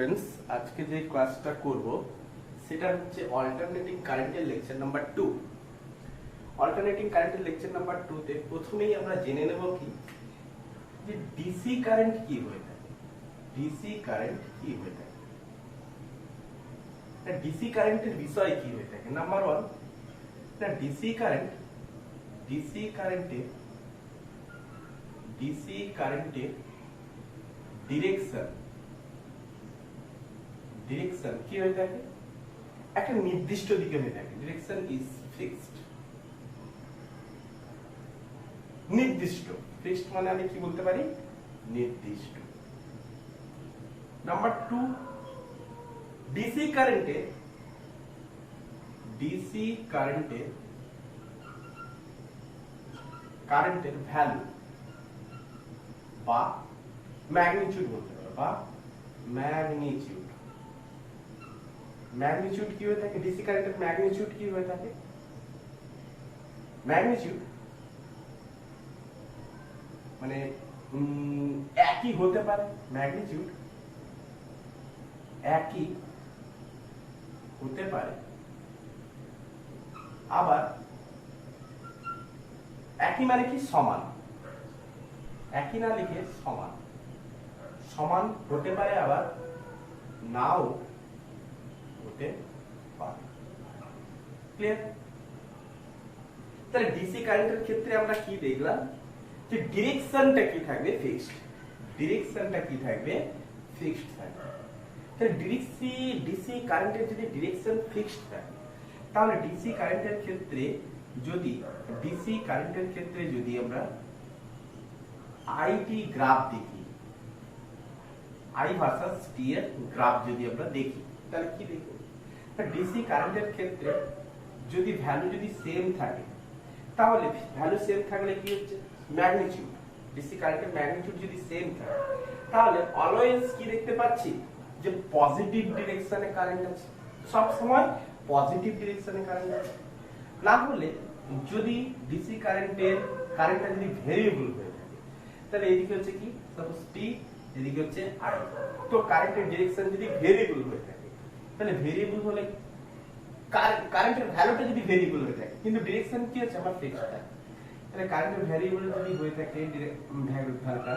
Students, আজকে যে ক্লাসটা করব সেটা হচ্ছে অল্টারনেটিং কারেন্টের লেকচার নাম্বার 2। অল্টারনেটিং কারেন্টের লেকচার নাম্বার 2 তে প্রথমেই আমরা জেনে নেব কি যে ডিসি কারেন্ট কি হয়ে থাকে। ডিসি কারেন্ট কি হয়ে থাকে, ডিসি কারেন্টের বিষয় কি হয়ে থাকে। নাম্বার 1, না ডিসি কারেন্টে ডিরেকশন কি হয়ে থাকে, একটা নির্দিষ্ট দিকে হয়ে থাকে। ডিরেকশন ইজ ফিক্সড, নির্দিষ্ট। ফিক্সড মানে আমি কি বলতে পারি, নির্দিষ্ট। নাম্বার 2, ডিসি কারেন্টের ভ্যালু বা ম্যাগনিটিউড বলতে পারো, বা ম্যাগনিটিউড কি হয়ে থাকে। ডিসি কারেন্টের ম্যাগনিটিউড কি হয়ে থাকে, ম্যাগনিটিউড মানে একই হতে পারে, ম্যাগনিটিউড একই হতে পারে, আবার একই মানে কি সমান, একই না লিখে সমান হতে পারে, আবার নাও হতে পারে। ক্লিয়ার? তাহলে ডিসি কারেন্টের ক্ষেত্রে আমরা কি দেখলাম যে ডিরেকশনটা কি থাকবে, ফিক্সড। থাকবে। তাহলে ডিসি কারেন্টের যদি ডিরেকশন ফিক্সড থাকে, তাহলে ডিসি কারেন্টের ক্ষেত্রে যদি আমরা আইটি গ্রাফ দেখি, আই ভার্সাস টি এর গ্রাফ যদি আমরা দেখি, তাহলে কি দেখব, ডিসি কারেন্টের ক্ষেত্রে যদি ভ্যালু যদি সেম থাকে, তাহলে ভ্যালু সেম থাকলে কি হচ্ছে, ম্যাগনিটিউড, ডিসি কারেন্টের ম্যাগনিটিউড যদি সেম থাকে, তাহলে অলওয়েজ কি দেখতে পাচ্ছি যে পজিটিভ ডিরেকশনে কারেন্ট আছে, সব সময় পজিটিভ ডিরেকশনে কারেন্ট আছে। না হলে যদি ডিসি কারেন্টটা যদি ভেরিয়েবল হয়ে থাকে, তাহলে এদিকে হচ্ছে কি, সাপোজ টি, এদিকে হচ্ছে আই, তো কারেন্টের ডিরেকশন যদি ভেরিয়েবল হয়ে থাকে, তাহলে ভেরিয়েবল হলে কারেন্টের ভ্যালুটা যদি ভেরিয়েবল হয়ে থাকে, কিন্তু ডিরেকশন কি হচ্ছে আমার ফিক্সড থাকে, তাহলে কারেন্টের ভ্যারিয়েবল যদি হয়ে থাকে ভ্যালুটা,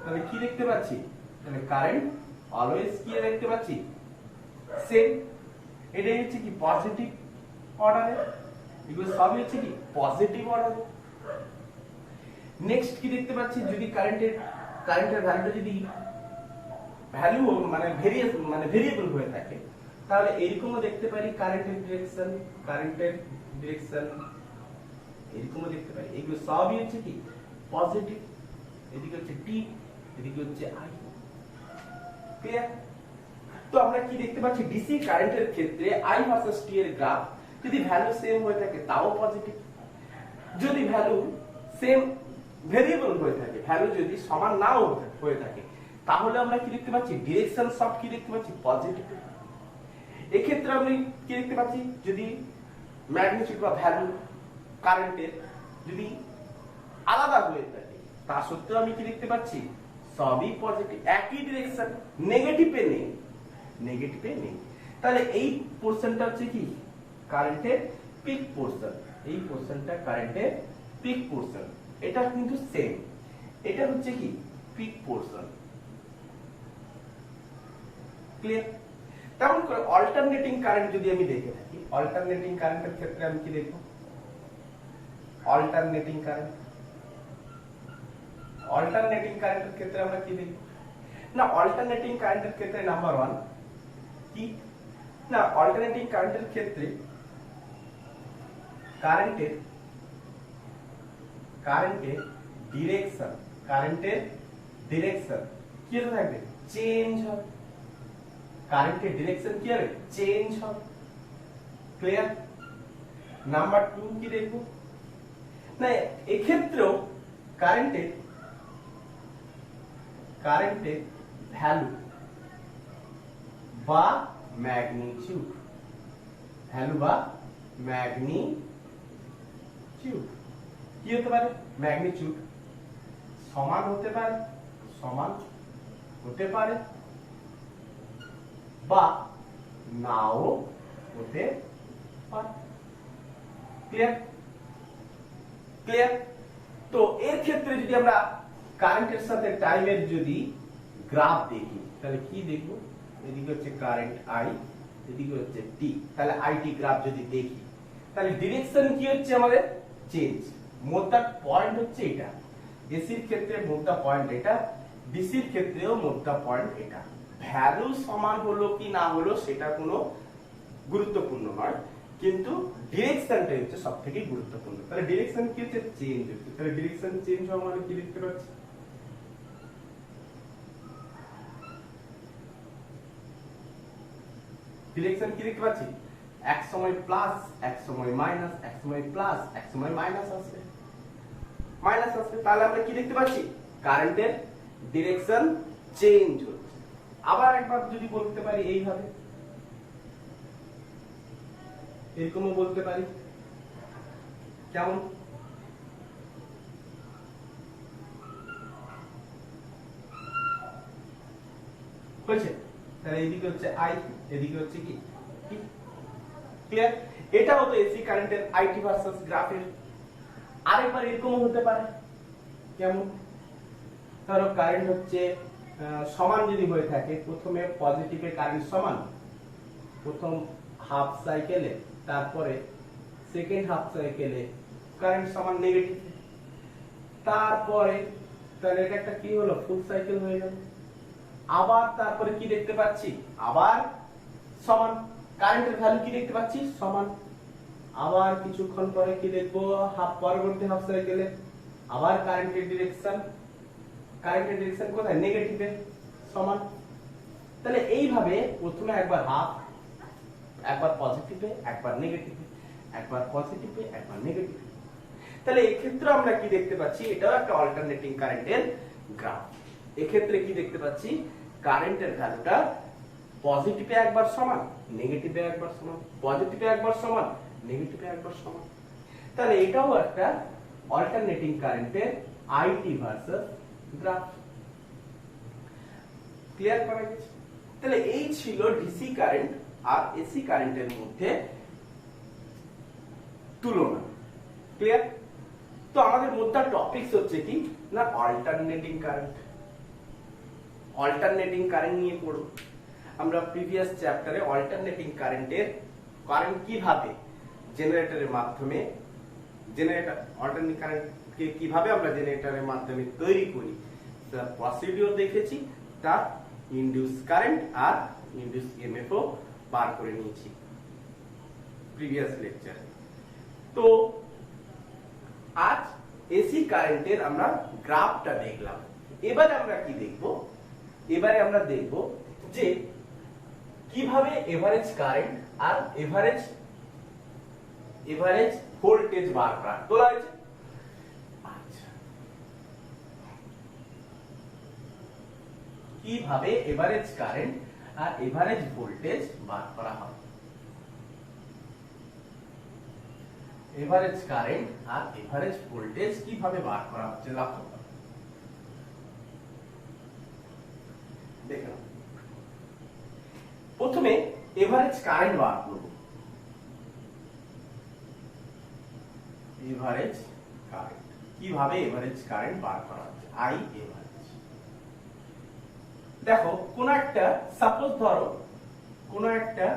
তাহলে কি দেখতে পাচ্ছি, তাহলে কারেন্ট অলওয়েজ কি দেখতে পাচ্ছি, সেম। এটাই হচ্ছে কি পজিটিভ অর্ডারে, এগুলো সবই হচ্ছে কি পজিটিভ অর্ডারে। নেক্সট কি দেখতে পাচ্ছি, যদি কারেন্টের ভ্যালুটা যদি ভ্যালু মানে ভেরিয়েবল হয়ে থাকে, তাহলে এরকমও দেখতে পারি কারেন্টের ডিরেকশন এরকমও দেখতে পারি। এগুলো সবই হচ্ছে কি পজিটিভ। এদিকে হচ্ছে টি, এদিকে হচ্ছে আই। ক্লিয়ার? তো আমরা কি দেখতে পাচ্ছি, ডিসি কারেন্টের ক্ষেত্রে আই ভার্সেস টি এর গ্রাফ যদি ভ্যালু সেম হয়ে থাকে তাও পজিটিভ, যদি ভ্যালু সেম ভেরিয়েবল হয়ে থাকে, ভ্যালু যদি সমান নাও হয়ে থাকে, তাহলে আমরা কি দেখতে পাচ্ছি, ডিরেকশন সব কি দেখতে পাচ্ছি, পজিটিভ। এক্ষেত্রে আমরা কি দেখতে পাচ্ছি, যদি ম্যাগনিটিউড বা ভ্যালু কারেন্টের যদি আলাদা হয়ে থাকে, তা সত্ত্বেও আমি কি দেখতে পাচ্ছি, সবই পজিটিভ, একই ডিরেকশন, নেগেটিভে নেই। তাহলে এই পোরশনটা হচ্ছে কি কারেন্টের পিক পোরশন, এই পোরশনটা কারেন্টের পিক পোরশন, এটা কিন্তু সেম, এটা হচ্ছে কি পিক পোরশন। ক্লিয়ার? তেমন করে অল্টারনেটিং কারেন্ট যদি আমি দেখে থাকি, অল্টারনেটিং কারেন্টের ক্ষেত্রে আমি কি দেখব, অল্টারনেটিং কারেন্টের ক্ষেত্রে আমরা কি দেখব, না অল্টারনেটিং কারেন্টের ক্ষেত্রে নাম্বার 1 কি, না অল্টারনেটিং কারেন্টের ক্ষেত্রে কারেন্টের ডিরেকশন কি হতে থাকবে, চেঞ্জ হবে। কারেন্টের ডিরেকশন কি হবে, চেঞ্জ হবে। ক্লিয়ার? নাম্বার 2 কি দেখব, না এক্ষেত্রেও কারেন্টের ভ্যালু বা ম্যাগনিটিউড কি হতে পারে, ম্যাগনিটিউড সমান হতে পারে, বা নাও হতে পারে। ক্লিয়ার? ক্লিয়ার? তো এর ক্ষেত্রে যদি আমরা কারেন্টের সাথে টাইমের যদি গ্রাফ দেখি তাহলে কি দেখব? এদিকে হচ্ছে কারেন্ট আই, এদিকে হচ্ছে টি। তাহলে আইটি গ্রাফ যদি দেখি তাহলে ডিরেকশন কি হচ্ছে আমাদের? চেঞ্জ। মোদ্দা পয়েন্ট হচ্ছে এটা। এসির ক্ষেত্রে মোদ্দা পয়েন্ট এটা, ডিসির ক্ষেত্রেও মোদ্দা পয়েন্ট এটা। ভ্যালু সমান হলো কি না হলো সেটা কোনো গুরুত্বপূর্ণ নয়, কিন্তু ডিরেকশনটাই হচ্ছে সবথেকে গুরুত্বপূর্ণ। তাহলে ডিরেকশন কি হচ্ছে? চেঞ্জ হচ্ছে। তাহলে ডিরেকশন চেঞ্জ হওয়া মানে কি দেখতে পাচ্ছি? ডিরেকশন কি দেখতে পাচ্ছি? এক সময় প্লাস, এক সময় মাইনাস, এক সময় প্লাস, এক সময় মাইনাস আসবে, মাইনাস আসবে। তাহলে আমরা কি দেখতে পাচ্ছি? কারেন্টের ডিরেকশন চেঞ্জ হচ্ছে। আবার একবার যদি বলতে পারি এইভাবে, এরকমও বলতে পারি। কেমন? হয়েছে? তাহলে এইদিকে হচ্ছে আই, এদিকে হচ্ছে কি টি। ক্লিয়ার? এটাও তো এসি কারেন্টের আইটি ভার্সেস গ্রাফের। আরেকবার এরকমও হতে পারে। কেমন? ধরো কারেন্ট হচ্ছে সমান যদি হয়ে থাকে, প্রথমে পজিটিভে কারেন্ট সমান প্রথম হাফ সাইকেলে, তারপরে সেকেন্ড হাফ সাইকেলে কারেন্ট সমান নেগেটিভ, তারপরে তাহলে এটা একটা কি হলো? ফুল সাইকেল হয়ে গেল। আবার তারপরে কি দেখতে পাচ্ছি? আবার সমান কারেন্টের ভ্যালু কি দেখতে পাচ্ছি? সমান। আবার কিছুক্ষণ পরে কি দেখবো? হাফ পরবর্তী হাফ সাইকেলে আবার কারেন্টের ডিরেকশন কোথায়? নেগেটিভে, সমান। তাহলে এইভাবে প্রথমে একবার হাফ, একবার পজিটিভে, একবার নেগেটিভে, একবার পজিটিভে, একবার নেগেটিভে। তাহলে এই ক্ষেত্রে আমরা কি দেখতে পাচ্ছি? এটাও একটা অল্টারনেটিং কারেন্টের গ্রাফ। এক্ষেত্রে কি দেখতে পাচ্ছি? কারেন্টের ভ্যালুটা পজিটিভে একবার সমান, নেগেটিভে একবার সমান, পজিটিভে একবার সমান, নেগেটিভে একবার সমান। তাহলে এটাও একটা অল্টারনেটিং কারেন্টের আইটি ভার্সেস গ্রাফ। ক্লিয়ার করা গেছে? তাহলে এই ছিল ডিসি কারেন্ট আর এসি কারেন্টের মধ্যে তুলনা। ক্লিয়ার? তো আমাদের মধ্যে টপিকস হচ্ছে কি না? Alternating current. অল্টারনেটিং কারেন্ট নিয়ে পড়ব আমরা। প্রিভিয়াস চ্যাপ্টারে অল্টারনেটিং কারেন্টের কারেন্ট কিভাবে জেনারেটরের মাধ্যমে, অল্টারনেটিং কারেন্টকে কিভাবে আমরা জেনারেটরের মাধ্যমে তৈরি করি তার প্রসিডিউর দেখেছি, তার ইনডিউস কারেন্ট আর ইনডিউস ইএমএফ ও বার করে নিয়েছি প্রিভিয়াস লেকচারে। তো আজ এসি কারেন্টের আমরা গ্রাফটা দেখলাম। এবারে আমরা কি দেখব? এবারে আমরা দেখব যে কিভাবে এভারেজ কারেন্ট আর এভারেজ ভোল্টেজ বার করা তোলা হয়েছে। আচ্ছা, কিভাবে এভারেজ কারেন্ট আর এভারেজ ভোল্টেজ বার করা হবে। এভারেজ কারেন্ট আর এভারেজ ভোল্টেজ কিভাবে বার করা হচ্ছে লক্ষ্য করো। দেখো, প্রথমে এভারেজ কারেন্ট বার করব। এভারেজ কারেন্ট কিভাবে এভারেজ কারেন্ট বার করা হচ্ছে? I average. দেখো, কোন একটা সাপোজ ধরো কোন একটা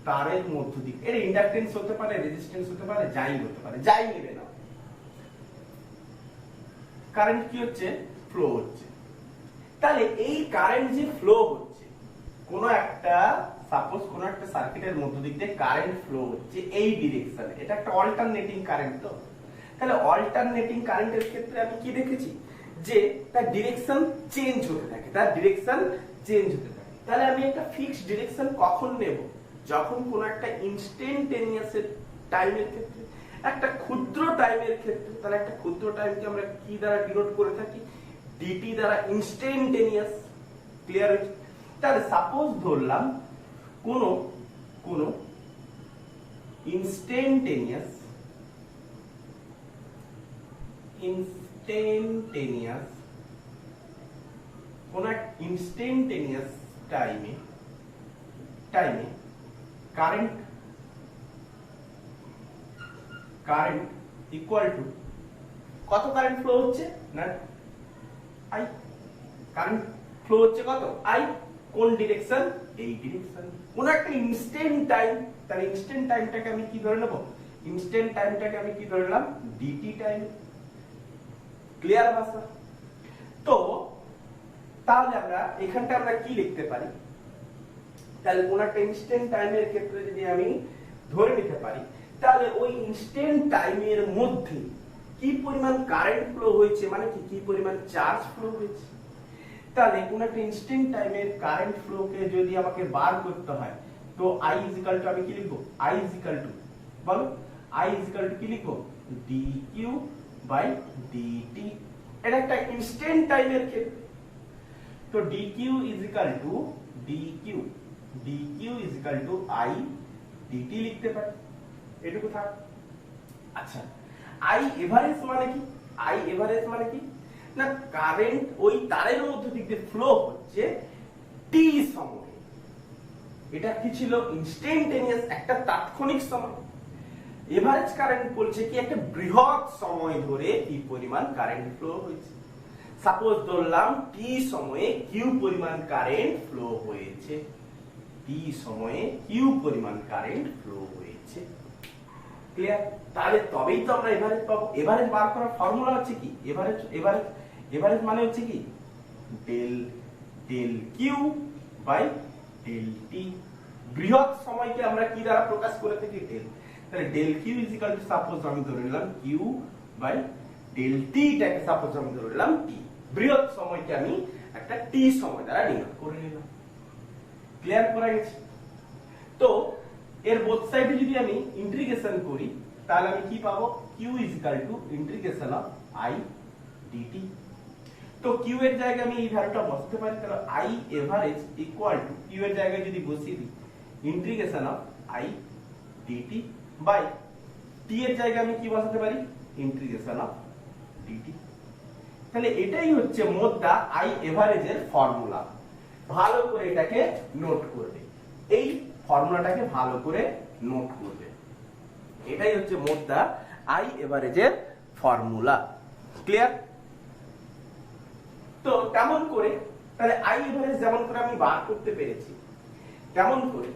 তারের মধ্য দিয়ে, এর ইন্ডাকটেন্স হতে পারে, রেজিস্ট্যান্স হতে পারে, যাই হতে পারে, যাই নেবে না, কারেন্ট কি হচ্ছে? ফ্লো হচ্ছে। তাহলে এই কারেন্ট যে ফ্লো হচ্ছে, কোন একটা সাপোজ কোন একটা সার্কিটের মধ্য দিয়ে কারেন্ট ফ্লো হচ্ছে এই ডিরেকশনে, এটা একটা অল্টারনেটিং কারেন্ট। তো তাহলে অল্টারনেটিং কারেন্টের ক্ষেত্রে আমি কি দেখেছি? যে তার ডিরেকশন চেঞ্জ হতে থাকে, তাহলে আমি একটা ফিক্সড ডিরেকশন কখন নেব? যখন কোন একটা ইনস্ট্যান্টেনিয়াস টাইমের ক্ষেত্রে, একটা ক্ষুদ্র টাইমের ক্ষেত্রে। তাহলে একটা ক্ষুদ্র টাইমকে আমরা কি দ্বারা ডিনোট করে থাকি? ডিটি দ্বারা, ইনস্ট্যান্টেনিয়াস। ক্লিয়ার হচ্ছে? তাহলে সাপোজ ধরলাম কোন ইনস্ট্যান্টেনিয়াস কোন ইনস্ট্যান্টেনিয়াস টাইমে কারেন্ট ইকুয়াল টু কত কারেন্ট ফ্লো হচ্ছে না আই, কারেন্ট ফ্লো হচ্ছে কত আই, কোন ডিরেকশন এই ডিরেকশন, কোন একটা ইনস্ট্যান্ট টাইম, তাহলে ইনস্ট্যান্ট টাইমটাকে আমি কি ধরে নেব, ইনস্ট্যান্ট টাইমটাকে আমি কি ধরে নিলাম ডিটি টাইম। ক্লিয়ার ভাষা? তো তাহলে আমরা এখানটা আমরা কি লিখতে পারি, তাহলে কোন একটা ইনস্ট্যান্ট টাইমের ক্ষেত্রে যদি আমি ধরে নিতে পারি, তাহলে ওই ইনস্ট্যান্ট টাইমের মধ্যে কি পরিমাণ কারেন্ট ফ্লো হয়েছে, মানে কি পরিমাণ চার্জ ফ্লো হয়েছে। তাহলে কোন একটা ইনস্ট্যান্ট টাইমের কারেন্ট ফ্লোকে যদি আমাকে বার করতে হয়, তো I ইজিক্যাল টু আমি কি লিখবো, I ইজিক্যাল টু বলো, I ইজিক্যাল টু কি লিখবো dq বাই dt। এটা একটা ইনস্ট্যান্ট টাইমের ক্ষেত্রে, তো dq is equal to dq is equal to I dt লিখতে পারি, এটুকু থাক। আচ্ছা, I এভারেজ মানে কি, I এভারেজ মানে কি না, কারেন্ট ওই তারের মধ্য দিয়ে ফ্লো হচ্ছে t সময়ে। এটা কি ছিল ইনস্ট্যান্টেনিয়াস, একটা তাৎক্ষণিক সময়। এভারেজ কারেন্ট বলছে কি একটা বৃহৎ সময় ধরে কি পরিমাণ কারেন্ট ফ্লো হয়েছে। সাপোজ ধরলাম t সময়ে q পরিমাণ কারেন্ট ফ্লো হয়েছে, t সময়ে q পরিমাণ কারেন্ট ফ্লো হয়েছে। ক্লিয়ার? তাহলে তবেই তো আমরা এভারেজ পাবো। এভারেজ বার করার ফর্মুলা হচ্ছে কি, এভারেজ মানে হচ্ছে কি del q by del t. বৃহৎ সময়কে আমরা কি দ্বারা প্রকাশ করে থাকি, ডেল। তাহলে del q is equal to suppose আমি ধরে নিলাম কিউ বাই ডেল টি, টাকে সাপোজ আমি ধরে নিলাম টি। বৃহৎ সময়কে আমি একটা টি সময় দ্বারা ডিনোট করে নিলাম। ক্লিয়ার করা গেছে? তো এর বোথ সাইডে যদি আমি ইন্টিগ্রেশন করি, তাহলে আমি কি পাবো, Q is equal to integration of I dt. তো কিউ এর জায়গায় আমি এই ভ্যালুটা বসাতে পারি, তাহলে I average equal to Q এর জায়গায় যদি বসিয়ে দিই integration of I dt by T এর জায়গায় আমি কি বসাতে পারি, ইন্টিগ্রেশন অফ ডিটি। তাহলে এটাই হচ্ছে মোদ্দা আই এভারেজের ফর্মুলা। ভালো করে এটাকে নোট করবে, এই ফর্মুলাটাকে ভালো করে নোট করবে। এটাই হচ্ছে মোদ্দা আই এভারেজের ফর্মুলা। ক্লিয়ার? তো কেমন করে, তাহলে আই এভারেজ যেমন করে আমি বার করতে পেরেছি, তেমন করে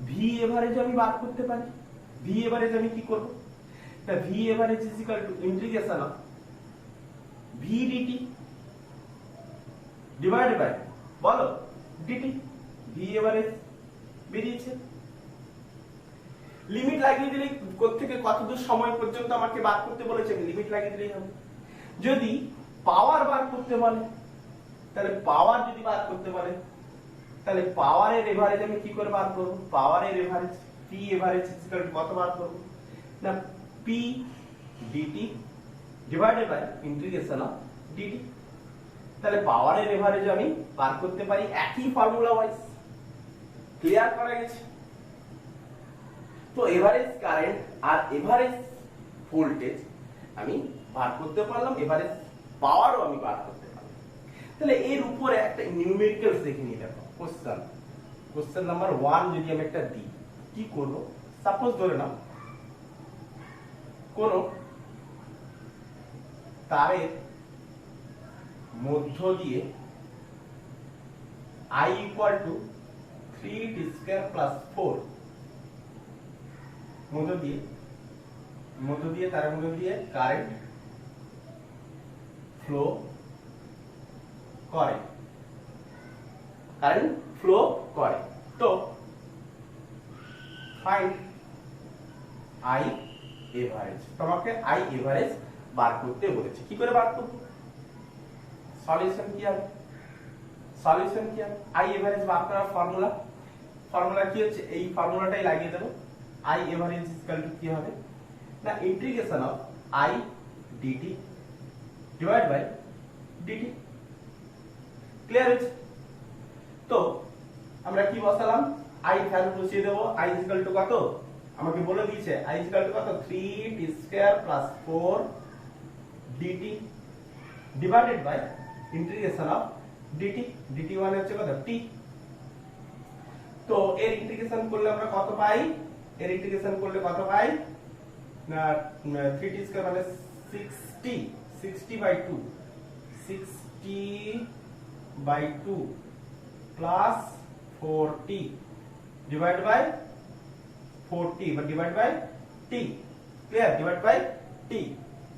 ভি এভারেজ আমি বার করতে পারি। ভি এভারেজ আমি কি করব, তা v average is equal to integration of v dt divided by বলো ডিটি। ভি এভারেজ বেরিয়েছে। লিমিট লাগিয়ে দিলে থেকে কতদূর সময় পর্যন্ত আমাকে বার করতে বলেছে, লিমিট লাগিয়ে দিলেই হবে। যদি পাওয়ার বার করতে বলে, তাহলে পাওয়ার যদি বার করতে বলে, তাহলে পাওয়ারের এভারেজ আমি কি করে বার করব, পাওয়ারের average p average equal to কত বার করব না, p dt divided by integration of dt. তাহলে পাওয়ারের এভারেজ আমি বার করতে পারি একই ফর্মুলা ওয়াইজ। ক্লিয়ার করা গেছে? তো এভারেজ কারেন্ট আর এভারেজ ভোল্টেজ আমি বার করতে পারলাম, এভারেজ পাওয়ারও আমি বার করতে পারলাম। তাহলে এর উপরে একটা নিউমেরিক্যালস দেখে নিই। দেখো কোশ্চেন নাম্বার 1 যদি আমি একটা দিই, কি করব, সাপোজ ধরে নাও কোন তারের মধ্য দিয়ে I equal two 3t square plus 4 মধ্য দিয়ে তারের মধ্য দিয়ে কারেন্ট ফ্লো করে, তো ফাইন্ড আই এভারেজ। তোমাকে আই এভারেজ বার করতে বলেছে। কি করে বার করব, সলিউশন কি হবে, আই এভারেজ বার করার ফর্মুলা কি হচ্ছে, এই ফর্মুলাটাই লাগিয়ে দেব। আই এভারেজ ইকুয়াল টু কি হবে না, integration of I dt divide by dt. Clear হচ্ছে? তো আমরা কি বসালাম, আই ভ্যালু বসিয়ে দেব। আই ইকুয়াল টু কত আমাকে বলে দিয়েছে, আই ইকুয়াল টু কত 3t square plus 4 dt divided by integration of dt, dt মানে হচ্ছে কত টি। তো এর ইন্টিগ্রেশন করলে আমরা কত পাই? এর ইন্টিগ্রেশন করলে কত পাই না 3t স্কয়ার মানে 60, 60/2, 60/2 plus 4t divide by 4t বা divide by t, clear, divide by t।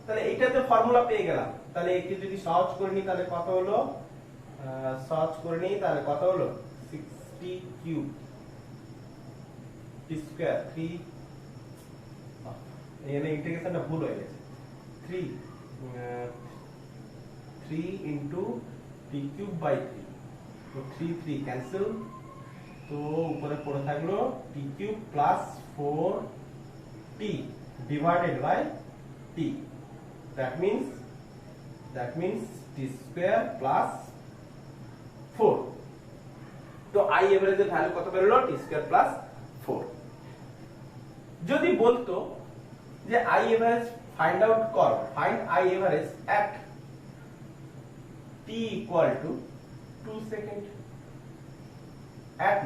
তাহলে এইটাতে ফর্মুলা পেয়ে গেলাম। তাহলে একে যদি সহজ করে নিই তাহলে কত হলো, সহজ করে নিই তাহলে কত হলো 60 কিউব t স্কয়ার 3, এখানে ইন্টিগ্রেশনটা ভুল হয়ে গেছে, 3 ইনটু t কিউব বাই 3, তো 3 3 ক্যান্সেল, তো উপরে পড়ে থাকলো t cube plus 4t divided by t, that means t square plus 4। তো i এভারেজের ভ্যালু কত বেরোলো t স্কয়ার প্লাস 4। যদি বলতো যে i এভারেজ ফাইন্ড আউট কর, find i average at t equal to 2 second, at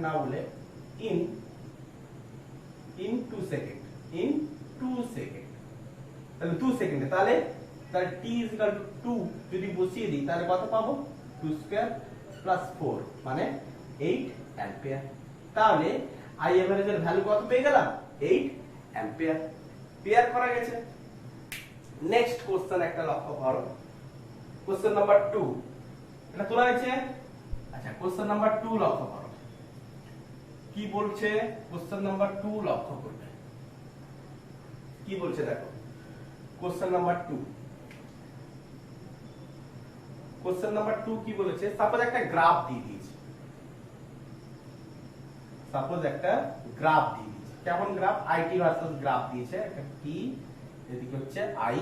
না বলে in 2 সেকেন্ড, in 2 সেকেন্ড, তাহলে 2 সেকেন্ডে, তাহলে t is equal to 2 যদি বসিয়ে দিই তাহলে কত পাবো 2 স্কয়ার প্লাস 4 মানে 8 অ্যাম্পিয়ার। তাহলে i এভারেজের ভ্যালু কত পেয়ে গেলাম 8 অ্যাম্পিয়ার। ক্লিয়ার করা গেছে। নেক্সট কোশ্চেন একটা লক্ষ্য করো, কোশ্চেন নাম্বার 2 এটা তোলা হয়েছে। আচ্ছা, কোশ্চেন নাম্বার 2 লক্ষ্য করো কি বলছে। কোশ্চেন নাম্বার 2 লক্ষ্য করবে কি বলছে, দেখো কোশ্চেন নাম্বার 2, কোশ্চেন নাম্বার 2 কি বলেছে, সাপোজ একটা গ্রাফ দিয়ে দিয়েছে, সাপোজ একটা গ্রাফ দিয়ে দিয়েছে, কেমন গ্রাফ, আইটি ভার্সেস গ্রাফ দিয়েছে, একটা টি এদিকে হচ্ছে আই,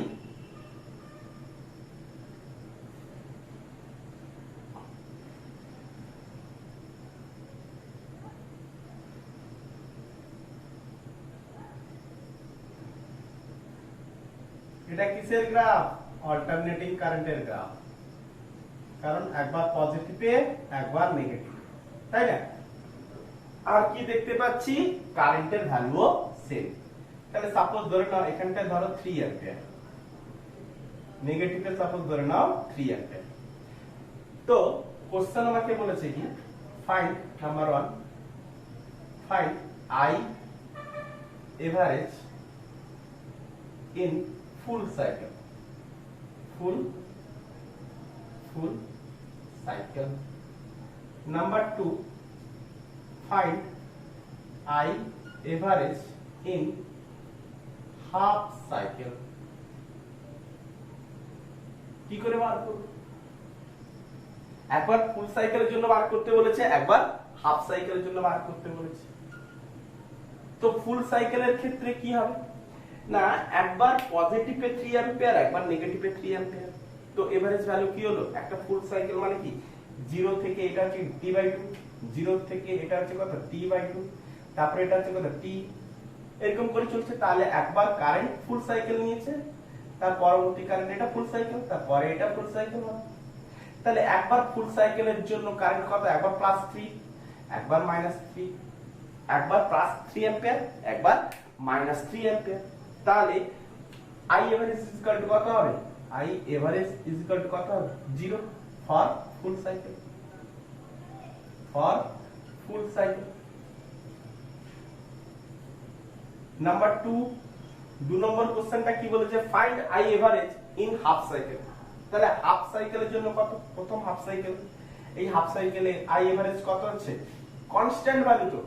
এটা কিসের গ্রাফ, অল্টারনেটিং কারেন্টের গ্রাফ, কারণ একবার পজিটিভে একবার নেগেটিভ, তাই না। আর কি দেখতে পাচ্ছি, কারেন্টের ভ্যালুও সেম। তাহলে সাপোজ ধরে নাও এখানটা ধরো 3 অ্যাম্পিয়ার, নেগেটিভে সাপোজ ধরে নাও 3 অ্যাম্পিয়ার। তো কোশ্চেন আমাকে বলেছে কি, find number 1, find I average in full cycle, full cycle. Number 2, find I average in half cycle. কি করে বার করব, একবার ফুল সাইকেলের জন্য বার করতে বলেছে, একবার হাফ সাইকেলের জন্য বার করতে বলেছে। তো ফুল সাইকেলের ক্ষেত্রে কি হবে না, একবার পজিটিভে 3 অ্যাম্পিয়ার, একবার নেগেটিভে 3 অ্যাম্পিয়ার। তো এভারেজ ভ্যালু কি হলো, একটা ফুল সাইকেল মানে কি 0 থেকে এটা হচ্ছে t/2, 0 থেকে এটা হচ্ছে কত t/2, তারপরে এটা হচ্ছে কত t, এরকম করে চলছে। তাহলে একবার কারেন্ট ফুল সাইকেল নিয়েছে, তার পরবর্তী কারেন্ট এটা ফুল সাইকেল, তারপরে এটা ফুল সাইকেল হবে। তাহলে একবার ফুল সাইকেলের জন্য কারেন্ট কত, একবার +3, একবার -3, একবার +3 অ্যাম্পিয়ার, একবার -3 অ্যাম্পিয়ার। তাহলে I average is equal to কত হবে, I average is equal to কত হবে 0 for full cycle, for full cycle। Number 2 নম্বর কোশ্চেনটা কি বলেছে, find I average in half cycle। তাহলে হাফ সাইকেলের জন্য কত, প্রথম হাফ সাইকেল, এই হাফ সাইকেলে I average কত হচ্ছে, কনস্ট্যান্ট ভ্যালু, তো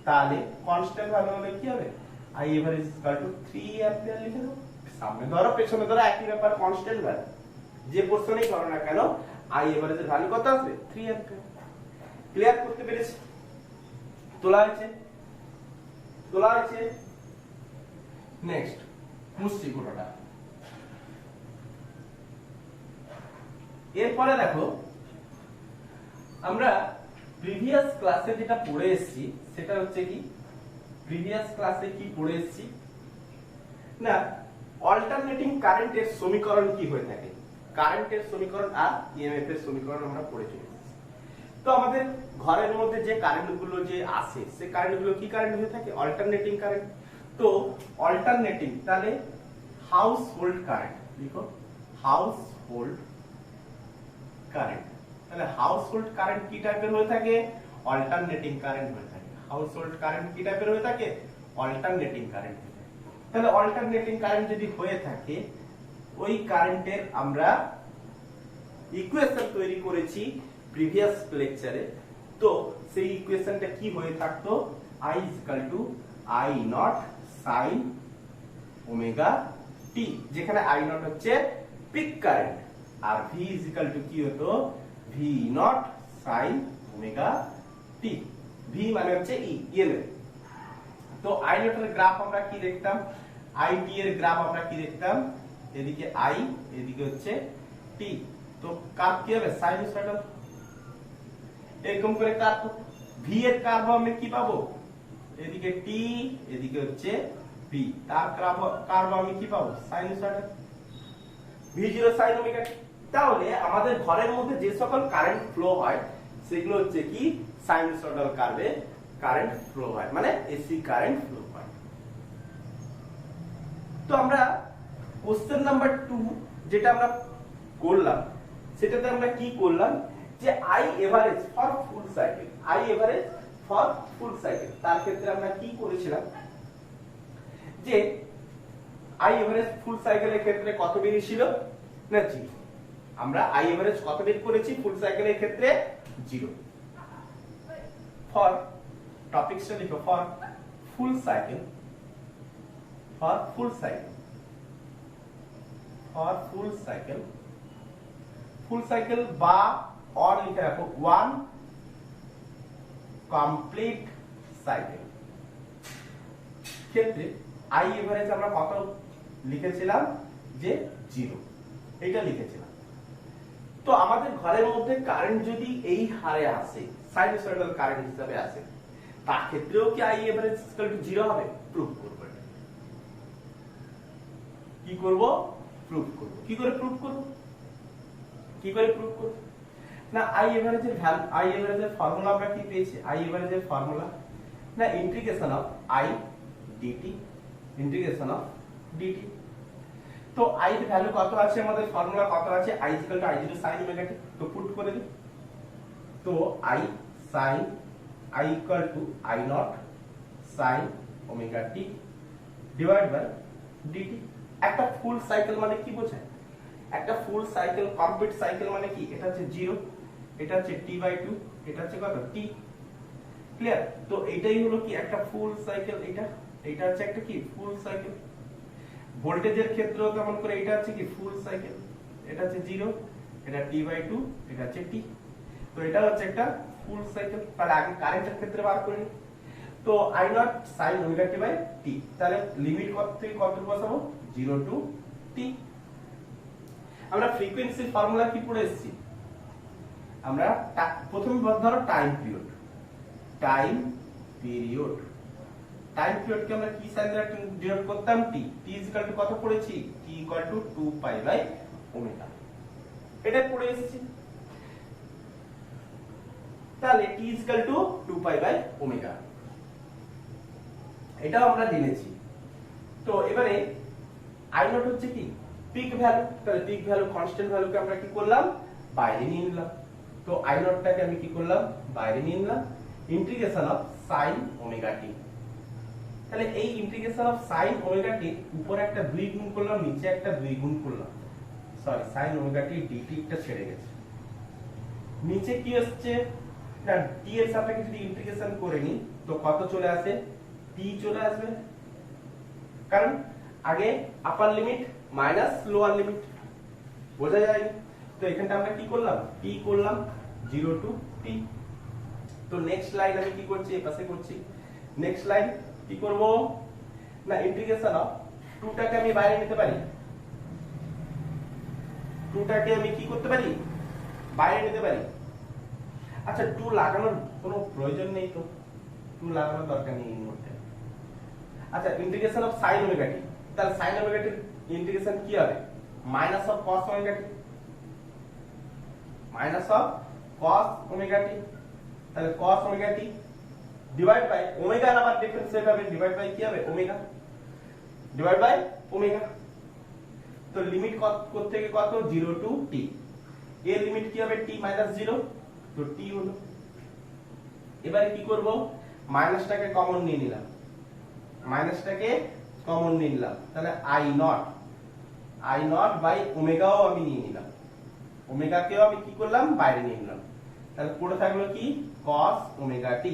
তাহলে কনস্ট্যান্ট ভ্যালু হলে কি হবে, I average is equal to 3 ampere লিখে দাও। সামনে ধরো পেছনে ধরো একই ব্যাপার, কনস্ট্যান্ট ভ্যালু, যে পোরশনেই করো না কেন I average এর ভ্যালু কত আসবে 3 অ্যাম্পিয়ার। ক্লিয়ার করতে পেরেছি, তোলা হয়েছে। নেক্সট মুছছি পুরোটা। এরপরে দেখো আমরা প্রিভিয়াস ক্লাসে যেটা পড়ে এসেছি সেটা হচ্ছে কি, প্রিভিয়াস ক্লাসে কি পড়ে এসেছি না, অল্টারনেটিং কারেন্টের সমীকরণ কি হয়ে থাকে, কারেন্টের সমীকরণ আর ইএমএফ এর সমীকরণ আমরা পড়ে চলেছি। তো আমাদের ঘরের মধ্যে যে কারেন্টগুলো যে আসে সে কারেন্টগুলো কি কারেন্ট হয়ে থাকে? Alternating current. তো অল্টারনেটিং, তাহলে হাউস হোল্ড কারেন্ট লিখো, হাউস হোল্ড কারেন্ট। তাহলে হাউস হোল্ড কারেন্ট কি টাইপের হয়ে থাকে? অল্টারনেটিং কারেন্ট হয়ে থাকে। হাউস হোল্ড কারেন্ট কি টাইপের হয়ে থাকে? অল্টারনেটিং কারেন্ট হয়ে থাকে। তাহলে অল্টারনেটিং কারেন্ট যদি হয়ে থাকে, ওই কারেন্টের আমরা ইকুয়েশন তৈরি করেছি প্রিভিয়াস লেকচারে। তো সেই ইকুয়েশনটা কি হয়ে থাকতো? I I nought sin omega T, যেখানে I নট হচ্ছে পিক কারেন্ট আর V কি হতো? V nought sin omega T. V মানে হচ্ছে ইএমএফ। তো I নট এর গ্রাফ আমরা কি দেখতাম? IT এর গ্রাফ আমরা কি দেখতাম? এদিকে I, এদিকে হচ্ছে T। তো কার্ভ কি হবে? সাইনোসয়েডাল। এরকম করে কার্ভ। V এর কার্ভ আমরা কি পাবো? এদিকে T, এদিকে হচ্ছে V। তার কার্ভ আমি কি পাবো? Sinusoidal. V0 sin omega t। তাহলে আমাদের ঘরের মধ্যে যে সকল কারেন্ট ফ্লো হয় সেগুলো হচ্ছে কি? সাইনোসয়েডাল কার্ভে কারেন্ট ফ্লো হয়, মানে এসি কারেন্ট ফ্লো হয়। তো আমরা কোশ্চেন নাম্বার 2 যেটা আমরা করলাম, সেটাতে আমরা কি করলাম? যে I average for full cycle, I average for full cycle, তার ক্ষেত্রে আমরা কি করেছিলাম? যে I এভারেজ ফুল সাইকেলের ক্ষেত্রে কত বেরিয়েছিল? না 0। আমরা I এভারেজ কত বের করেছি ফুল সাইকেলের ক্ষেত্রে? 0। ফর টপিকটা লিখো, for full cycle, for full cycle, for full cycle, full cycle বা और লিখে রাখো 1 কমপ্লিট সাইকেল ক্ষেত্রে I এভারেজ আমরা কত লিখেছিলাম? যে 0, এটা লিখেছিলাম। তো আমাদের ঘরের মধ্যে কারেন্ট যদি এই হারে আসে, সাইনোসয়েডাল কারেন্ট হিসেবে আসে, তার ক্ষেত্রেও কি I এভারেজ 0 হবে? প্রুফ করব। কি করব? প্রুফ করব। কি করে প্রুফ করব? কি করে প্রুফ করব? না I এভারেজের ভ্যালু, I এভারেজের ফর্মুলা আমরা কি পেয়েছি? I এভারেজের ফর্মুলা না integration of I dt, integration of dt। তো I এর ভ্যালু কত আছে? আমাদের ফর্মুলা কত আছে? I I0 sin omega t। তো পুট করে দিই। তো I sin I I nought sin omega t divide by dt। একটা ফুল সাইকেল মানে কি বোঝায়? একটা ফুল সাইকেল, কমপ্লিট সাইকেল মানে কি? এটা হচ্ছে 0, এটা হচ্ছে t/2, এটা হচ্ছে কত? t। ক্লিয়ার? তো এটাই হলো কি একটা ফুল সাইকেল। এটা হচ্ছে একটা কি? Full cycle. ভোল্টেজের ক্ষেত্রেও কেমন করে? এটা হচ্ছে কি? Full cycle. এটা হচ্ছে 0, এটা t/2, এটা হচ্ছে t। তো এটা হচ্ছে একটা ফুল সাইকেল। তাহলে আগে কারেন্টের ক্ষেত্রে বার করি। তো I nought sin omega t/t, তাহলে লিমিট কত থেকে কত বসাবো? 0 টু t। আমরা ফ্রিকোয়েন্সি ফর্মুলা কি পড়ে এসেছি? আমরা প্রথমে ধরো time period, time period, time পিরিয়ডকে আমরা কি সাইন দ্বারা ডিনোট করতাম? t। t কত পড়েছি? t 2π/ওমেগা, এটা পড়ে এসেছি। তাহলে t 2π/ওমেগা, এটাও আমরা জেনেছি। তো এবারে I নট হচ্ছে কি? Pick value. তাহলে পিক ভ্যালু, কনস্ট্যান্ট ভ্যালুকে আমরা কি করলাম? বাইরে নিয়ে নিলাম। তো I নটটাকে আমি কি করলাম? বাইরে নিয়ে নিলাম। Integration of sin omega t। তাহলে এই integration of sin omega t উপরে একটা 2 গুণ করলাম, নিচে একটা 2 গুণ করলাম। Sorry, sin omega t dt টা ছেড়ে গেছে। নিচে কি আসছে? না t এর সাপেক্ষে যদি ইন্টিগ্রেশন করে নি তো কত চলে আসে? t চলে আসবে। কারণ আগে আপার লিমিট মাইনাস লোয়ার লিমিট, বোঝা যায়? তো এখানটা আমরা কি করলাম? t করলাম 0 টু t। তো নেক্সট লাইন আমি কি করছি? এই পাশে করছি। নেক্সট লাইন কি করব? না ইন্টিগ্রেশন অফ 2 টাকে আমি বাইরে নিতে পারি। 2 টাকে আমি কি করতে পারি? বাইরে নিতে পারি। আচ্ছা 2 লাগানোর কোনো প্রয়োজন নেই, তো 2 লাগানোর দরকার নেই এই মুহূর্তে। আচ্ছা integration of sin omega t, তাহলে sin ওমেগা t ইন্টিগ্রেশন কি হবে? Minus of cos omega t। Minus of cos omega T, তাহলে cos omega T divide by omega, আবার ডিফারেন্সিয়েট হবে, ডিভাইড বাই কি হবে ওমেগা, ডিভাইড বাই ওমেগা। তো limit কত থেকে কত, 0 টু t, এর লিমিট কি হবে t মাইনাস 0, তো t হলো। এবারে কি করব, মাইনাসটাকে কমন নিয়ে নিলাম, মাইনাসটাকে কমন নিয়ে নিলাম, তাহলে i নট বাই ওমেগাও আমি নিয়ে নিলাম, ওমেগাকেও আমি কি করলাম বাইরে নিয়ে নিলাম, তাহলে পড়ে থাকলো কি cos ওমেগা t,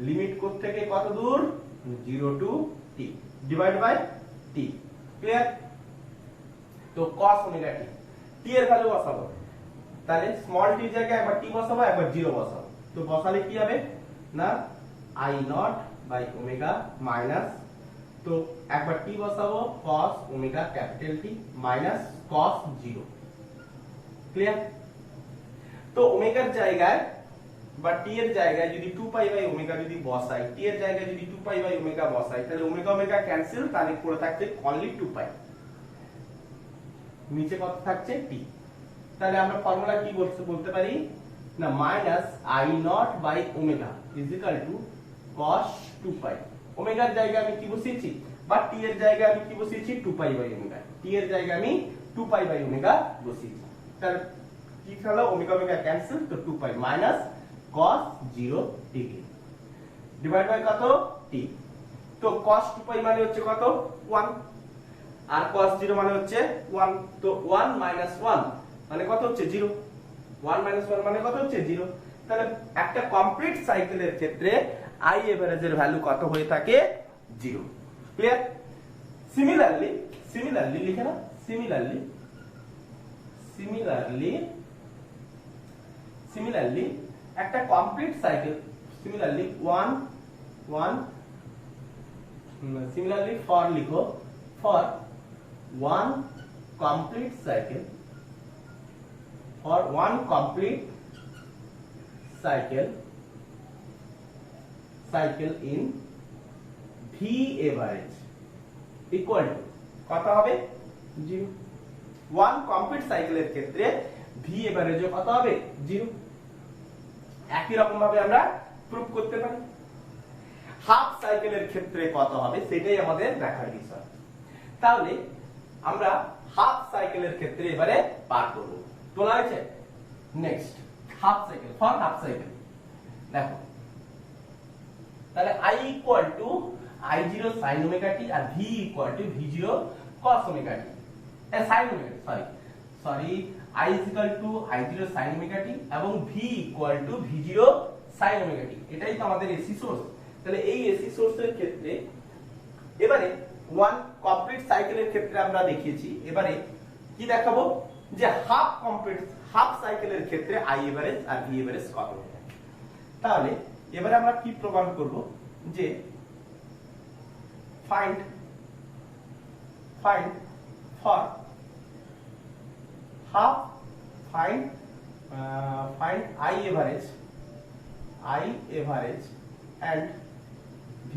লিমিট কোথা থেকে কত দূর, 0 to t, divide by t। Clear? তো cos ওমেগা t, t এর ভ্যালু বসাবো, তাহলে স্মল t এর জায়গায় একবার t বসাবো, একবার 0 বসাবো। তো বসালে কি হবে না i not by omega minus, তো একবার t বসাবো cos omega capital T minus cos 0। Clear? তো ওমেগার জায়গায় বা t এর জায়গায় যদি 2 পাই বাই ওমেগা যদি বসাই, t এর জায়গায় যদি 2 পাই বাই ওমেগা বসাই, তাহলে ওমেগা ওমেগা ক্যান্সেল, তাহলে পড়ে থাকছে অনলি 2 পাই, নিচে কত থাকছে t। তাহলে আমরা ফর্মুলা কি বলতে পারি না minus i not by omega is equal to cos 2 pi, ওমেগার জায়গায় আমি কি বসিয়েছি বা t এর জায়গায় আমি কি বসিয়েছি 2 পাই বাই ওমেগা, t এর জায়গায় আমি 2 পাই বাই ওমেগা বসিয়েছি, তাহলে কি হলো ওমেগা ওমেগা ক্যান্সেল, তো 2 pi minus cos 0 degree divide by কত t। তো cos 2 পাই মানে হচ্ছে কত 1, আর cos 0 মানে হচ্ছে 1, তো 1 মাইনাস 1 মানে কত হচ্ছে 0, 1 মাইনাস 1 মানে কত হচ্ছে 0। তাহলে একটা কমপ্লিট সাইকেলের ক্ষেত্রে i এভারেজের ভ্যালু কত হয়ে থাকে 0। ক্লিয়ার? সিমিলারলি লিখে না, সিমিলারলি একটা কমপ্লিট সাইকেল, সিমিলারলি ফর লিখো, for one complete cycle, for one complete cycle in V average equal to কত হবে 0। one complete সাইকেলের ক্ষেত্রে V average কত হবে 0। একই রকম ভাবে আমরা প্রুফ করতে পারি। হাফ সাইকেলের ক্ষেত্রে কত হবে সেটাই আমাদের দেখার বিষয়। তাহলে আমরা হাফ সাইকেলের ক্ষেত্রে এবারে পার করব। তোলা আছে next half cycle, for half cycle দেখো, তাহলে i equal to i0 sin omega t আর v equal to v0 cos omega t, sin omega sorry i is equal to i0 sin omega t এবং v equal to v0 sin omega t, এটাই তো আমাদের AC source. তাহলে এই AC সোর্সের ক্ষেত্রে এবারে ওয়ান কমপ্লিট সাইকেলের ক্ষেত্রে আমরা দেখিয়েছি, এবারে কি দেখাবো যে হাফ সাইকেলের ক্ষেত্রে i এভারেজ আর v এভারেজ কত হবে। তাহলে এবারে আমরা কি প্রমাণ করব যে find for half find i average and v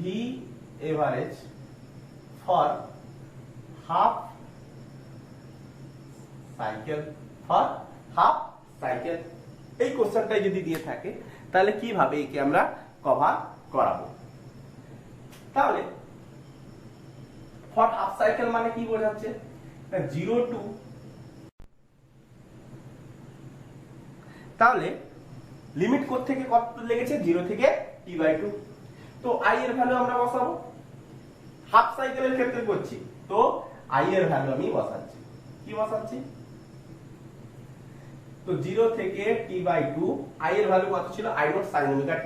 average for half cycle. এই কোশ্চেনটাই যদি দিয়ে থাকে তাহলে কিভাবে একে আমরা কভার করাবো। তাহলে ফর হাফ সাইকেল মানে কি বোঝাচ্ছে, 0 টু, তাহলে লিমিট কোথা থেকে কত লেগেছে 0 থেকে t/2, তো i এর ভ্যালু আমরা বসাবো, হাফ সাইকেলের ক্ষেত্রে করছি তো i এর ভ্যালু আমি বসাচ্ছি, কি বসাচ্ছি, তো 0 থেকে t/2 i এর ভ্যালু কত ছিল i nought sin omega t,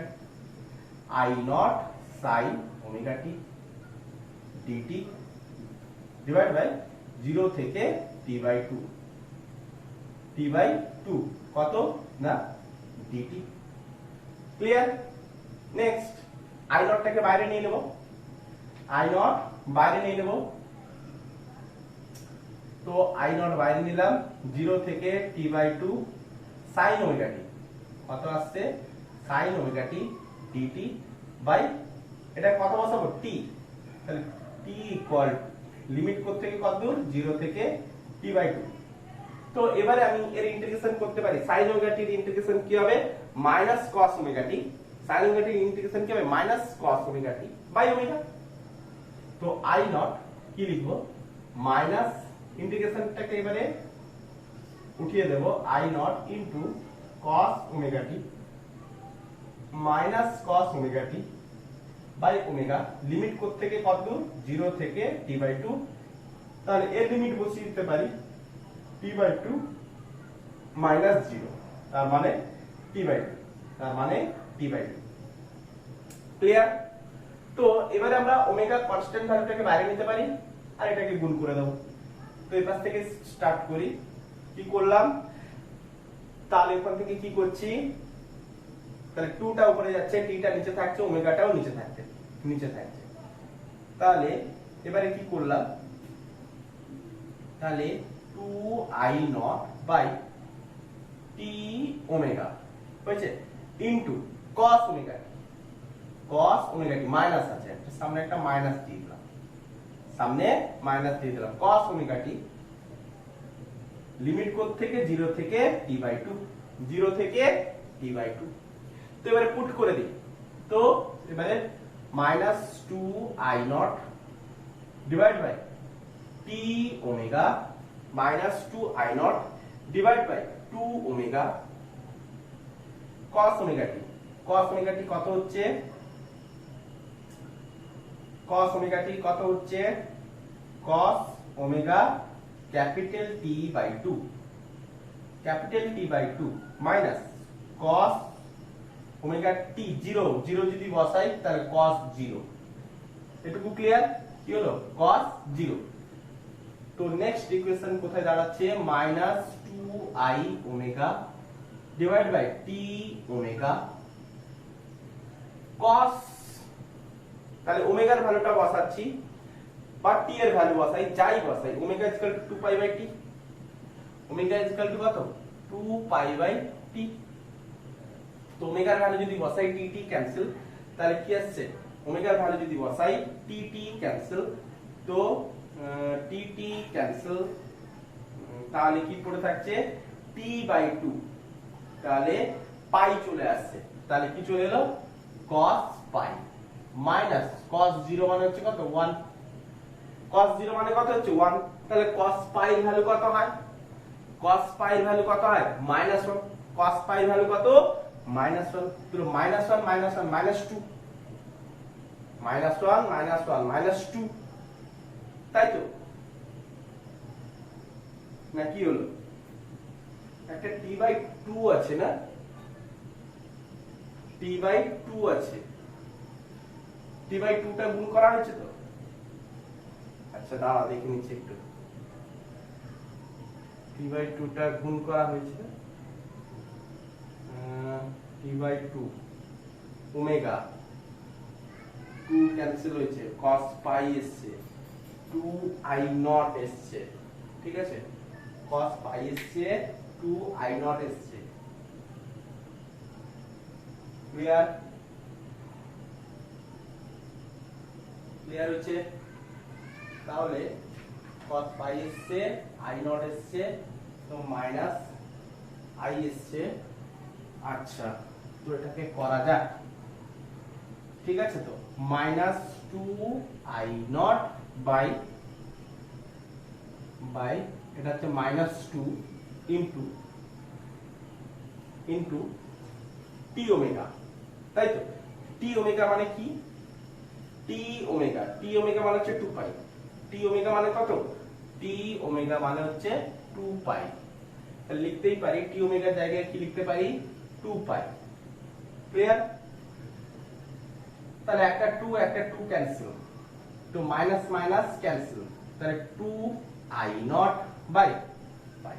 i nought sin omega t dt divide by 0 থেকে t/2 কত না dt। ক্লিয়ার? নেক্সট i নটটাকে বাইরে নিয়ে নেব, i নট বাইরে নিয়ে নেব, তো i নট বাইরে নিলাম, 0 থেকে t/2 sin ওমেগা t কত আসছে sin omega t dt by এটা কত বসাবো t, তাহলে t ইকুয়াল লিমিট কোথা থেকে কত দূর 0 থেকে t/2, তো তো এবারে আমি এর ইন্টিগ্রেশন করতে পারি sin ওমেগা টি এর ইন্টিগ্রেশন কি হবে minus cos omega t sin omega t এর ইন্টিগ্রেশন কি হবে minus cos omega t by omega তো i নট কি লিখবো মাইনাস ইন্টিগ্রেশনটাকে এবারে উঠিয়ে দেব i nought into cos omega t minus cos omega t by omega limit কোথা থেকে কত দূর 0 থেকে t/2 তাহলে এর লিমিট বসিয়ে দিতে পারি t/2 মাইনাস 0 তার মানে t/2 তার মানে t/2 ক্লিয়ার তো এবারে আমরা ওমেগা কনস্ট্যান্ট ভ্যালুটাকে বাইরে নিতে পারি আর এটাকে গুণ করে দেব তো এই পাশ থেকে স্টার্ট করি কি করলাম তাহলে ওখান থেকে কি করছি তাহলে 2 টা উপরে যাচ্ছে t টা নিচে থাকছে ওমেগাটাও নিচে থাকছে তাহলে এবারে কি করলাম তাহলে 2i nought by t omega হয়েছে into cos omega t minus আছে সামনে একটা মাইনাস দিয়ে দিলাম cos ওমেগা টি লিমিট কোথা থেকে 0 থেকে t/2 0 থেকে t/2 তো এবারে পুট করে দিই তো এবারে minus 2i nought divide by t omega minus 2i nought divide by 2 omega cos omega T কত হচ্ছে cos ওমেগা টি কত হচ্ছে cos omega capital T/2 minus cos omega T 0 যদি বসাই তাহলে cos 0 এটুকু ক্লিয়ার কি হলো cos 0 তো নেক্সট ইকুয়েশন কোথায় দাঁড়াচ্ছে minus 2i omega divide by t omega cos তাহলে ওমেগার ভ্যালুটা বসাচ্ছি বা t এর ভ্যালু বসাই যাই বসাই omega equal to 2 pi by t omega equal to কত 2 পাই বাই t তো ওমেগার ভ্যালু যদি বসাই t ক্যান্সেল তাহলে কি আসছে ওমেগার ভ্যালু যদি বসাই t ক্যান্সেল তো t ক্যান্সেল তাহলে কি পড়ে থাকছে t/2 তাহলে পাই চলে আসছে তাহলে কি চলে এলো cos পাই মাইনাস cos 0 মানে হচ্ছে কত 1 cos 0 মানে কত হচ্ছে 1 তাহলে cos পাই এর ভ্যালু কত হয় cos পাই এর ভ্যালু কত হয় -1 cos পাই এর ভ্যালু কত -1 তো -1 -2 তাই তো না কি হলো একটা t/2 আছে না t/2 আছে t/2 টা গুণ করা হয়েছে তো আচ্ছা দাঁড়া দেখে নিচ্ছি একটু t/2 টা গুণ করা হয়েছে t/2 ওমেগা 2 ক্যান্সেল হয়েছে cos পাই এসছে 2i নট এসছে ঠিক আছে cos পাই এসছে 2i নট এসছে ক্লিয়ার হচ্ছে তাহলে cos পাই এসছে i নট এসছে তো মাইনাস i এসছে আচ্ছা তো এটাকে করা যাক ঠিক আছে তো মাইনাস 2i নট বাই এটা হচ্ছে মাইনাস 2 ইনটু t ওমেগা তাই তো t ওমেগা মানে কি t ওমেগা মানে হচ্ছে 2 পাই t ওমেগা মানে কত t ওমেগা মানে হচ্ছে 2 পাই তাহলে লিখতেই পারি t ওমেগার জায়গায় কি লিখতে পারি 2 পাই ক্লিয়ার তাহলে একটা 2 ক্যান্সেল তো মাইনাস মাইনাস ক্যান্সেল তাহলে 2i nought by pi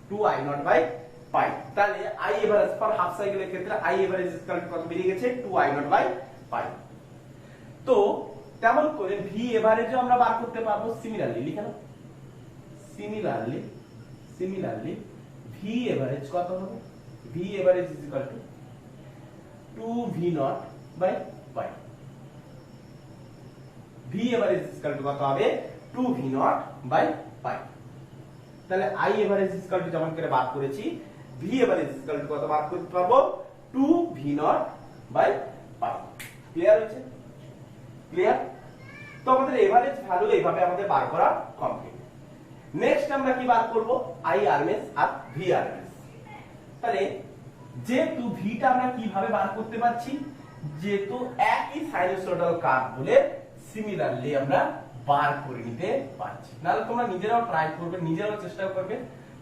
2i nought by pi তাহলে i এভারেজ ফর হাফ সাইকেলের ক্ষেত্রে i এভারেজ ইকুয়াল টু কত বেরিয়ে গেছে 2i নট বাই পাই তো তেমন করে v এভারেজও আমরা বার করতে পারবো সিমিলারলি লিখে নাও সিমিলারলি v এভারেজ কত হবে v average is equal to 2v nought by pi v average is equal to কত হবে 2v নট বাই পাই তাহলে আই এভারেজ ইকুয়াল টু যেমন করে বার করেছি, ভি এভারেজ ইকুয়াল টু কত বার করতে পারবো, 2 v nought by pi. Clear হয়েছে? ক্লিয়ার? তো আমাদের এভারেজ ভ্যালু এইভাবে আমাদের বার করা কমপ্লিট। নেক্সট আমরা কি বার করব, আই আরএমএস আর ভি আরএমএস। তাহলে যেহেতু ভিটা আমরা কিভাবে বার করতে পারছি, যেহেতু একই সাইনোসয়েডাল কার্ভ বলে সিমিলারলি আমরা বার করে নিতে পারছি। নাহলে তোমরা নিজেরাও ট্রাই করবে, নিজেরাও চেষ্টা করবে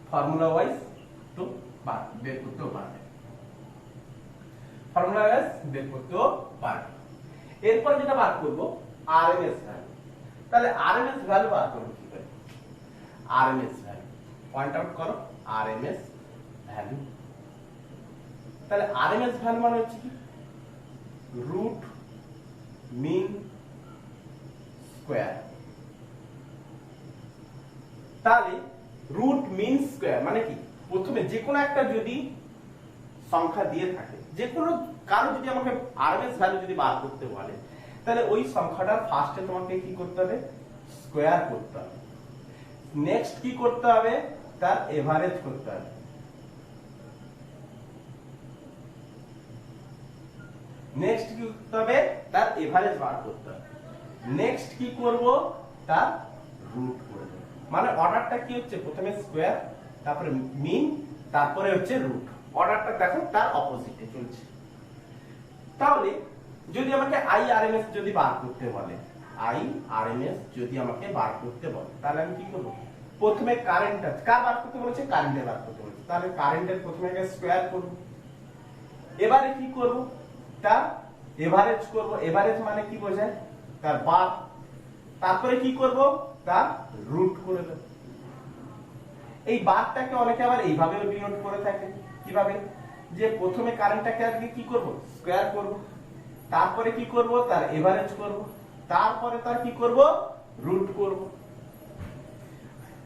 ফর্মুলা ওয়াইজ, তো বের করতেও পারবে, ফর্মুলা ওয়াইজ বের করতেও পারবে। এরপর যেটা বার করব আরএমএস ভ্যালু। তাহলে আরএমএস ভ্যালু বার করব কি করে, আরএমএস ভ্যালু পয়েন্ট আউট করো, আরএমএস ভ্যালু। তাহলে আরএমএস ভ্যালু মানে হচ্ছে কি, রুট মিন স্কয়ার। তাহলে রুট মিন স্কয়ার মানে কি, প্রথমে যে কোনো একটা যদি সংখ্যা দিয়ে থাকে, যে কোনো কারো যদি আমাকে আরএমএস ভ্যালু যদি বার করতে বলে, তাহলে ওই সংখ্যাটার ফার্স্টে তোমাকে কি করতে হবে, স্কয়ার করতে হবে। নেক্সট কি করতে হবে, তার এভারেজ করতে হবে। নেক্সট কি করতে হবে, তার এভারেজ বার করতে হবে। নেক্সট কি করব, তার রুট করে দেব। মানে অর্ডারটা কি হচ্ছে, প্রথমে স্কয়ার, তারপরে মিন, তারপরে হচ্ছে রুট। অর্ডারটা দেখো তার অপোজিটে চলছে। তাহলে যদি আমাকে আই আরএমএস যদি বার করতে বলে, আই আরএমএস যদি আমাকে বার করতে বলে, তাহলে আমি কি করব, প্রথমে কারেন্টটা কার বার করতে বলেছে, কারেন্টের বার করতে বলেছে, তাহলে কারেন্টের প্রথমে আগে স্কয়ার করব। এবারে কি করব, তার এভারেজ করব। এভারেজ মানে কি বোঝায়, তার বার। তারপরে কি করব, তার রুট করে দেব। এই বারটাকে অনেকে আবার এইভাবেও ডিনোট করে থাকে, কিভাবে, যে প্রথমে কারেন্টটাকে আজকে কি করব, স্কয়ার করব, তারপরে কি করব, তার এভারেজ করব, তারপরে তার কি করব, রুট করব।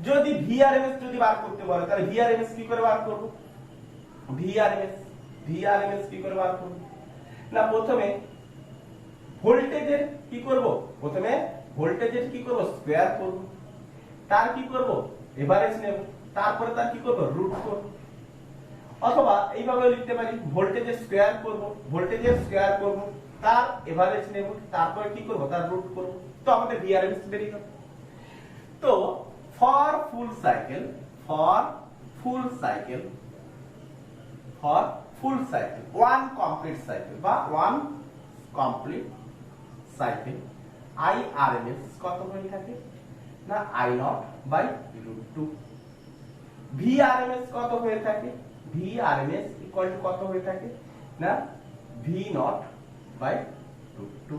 যদি ভিআরএমএস যদি বার করতে বলে, তাহলে ভিআরএমএস কি করে বার করব, ভিআরএমএস কি করে বার করব না, প্রথমে ভোল্টেজের কি করব, প্রথমে ভোল্টেজের কি করব, স্কয়ার করব, তার কি করব, এভারেজ নেব, তারপরে তার কি করব, রুট করব। অথবা এইভাবে লিখতে পারি, ভোল্টেজের স্কয়ার করব, ভোল্টেজের স্কয়ার করব, তার এভারেজ নেব, তারপরে কি করব, তার রুট করব। তো আমাদের ভিআরএমএস বেরিয়ে গেল। তো for full cycle, one complete cycle বা one complete cycle, I RMS কত হয়ে থাকে না, I nought by root 2। V RMS কত হয়ে থাকে, ভি আরএমএস ইকুয়াল টু কত হয়ে থাকে না, v nought by root 2।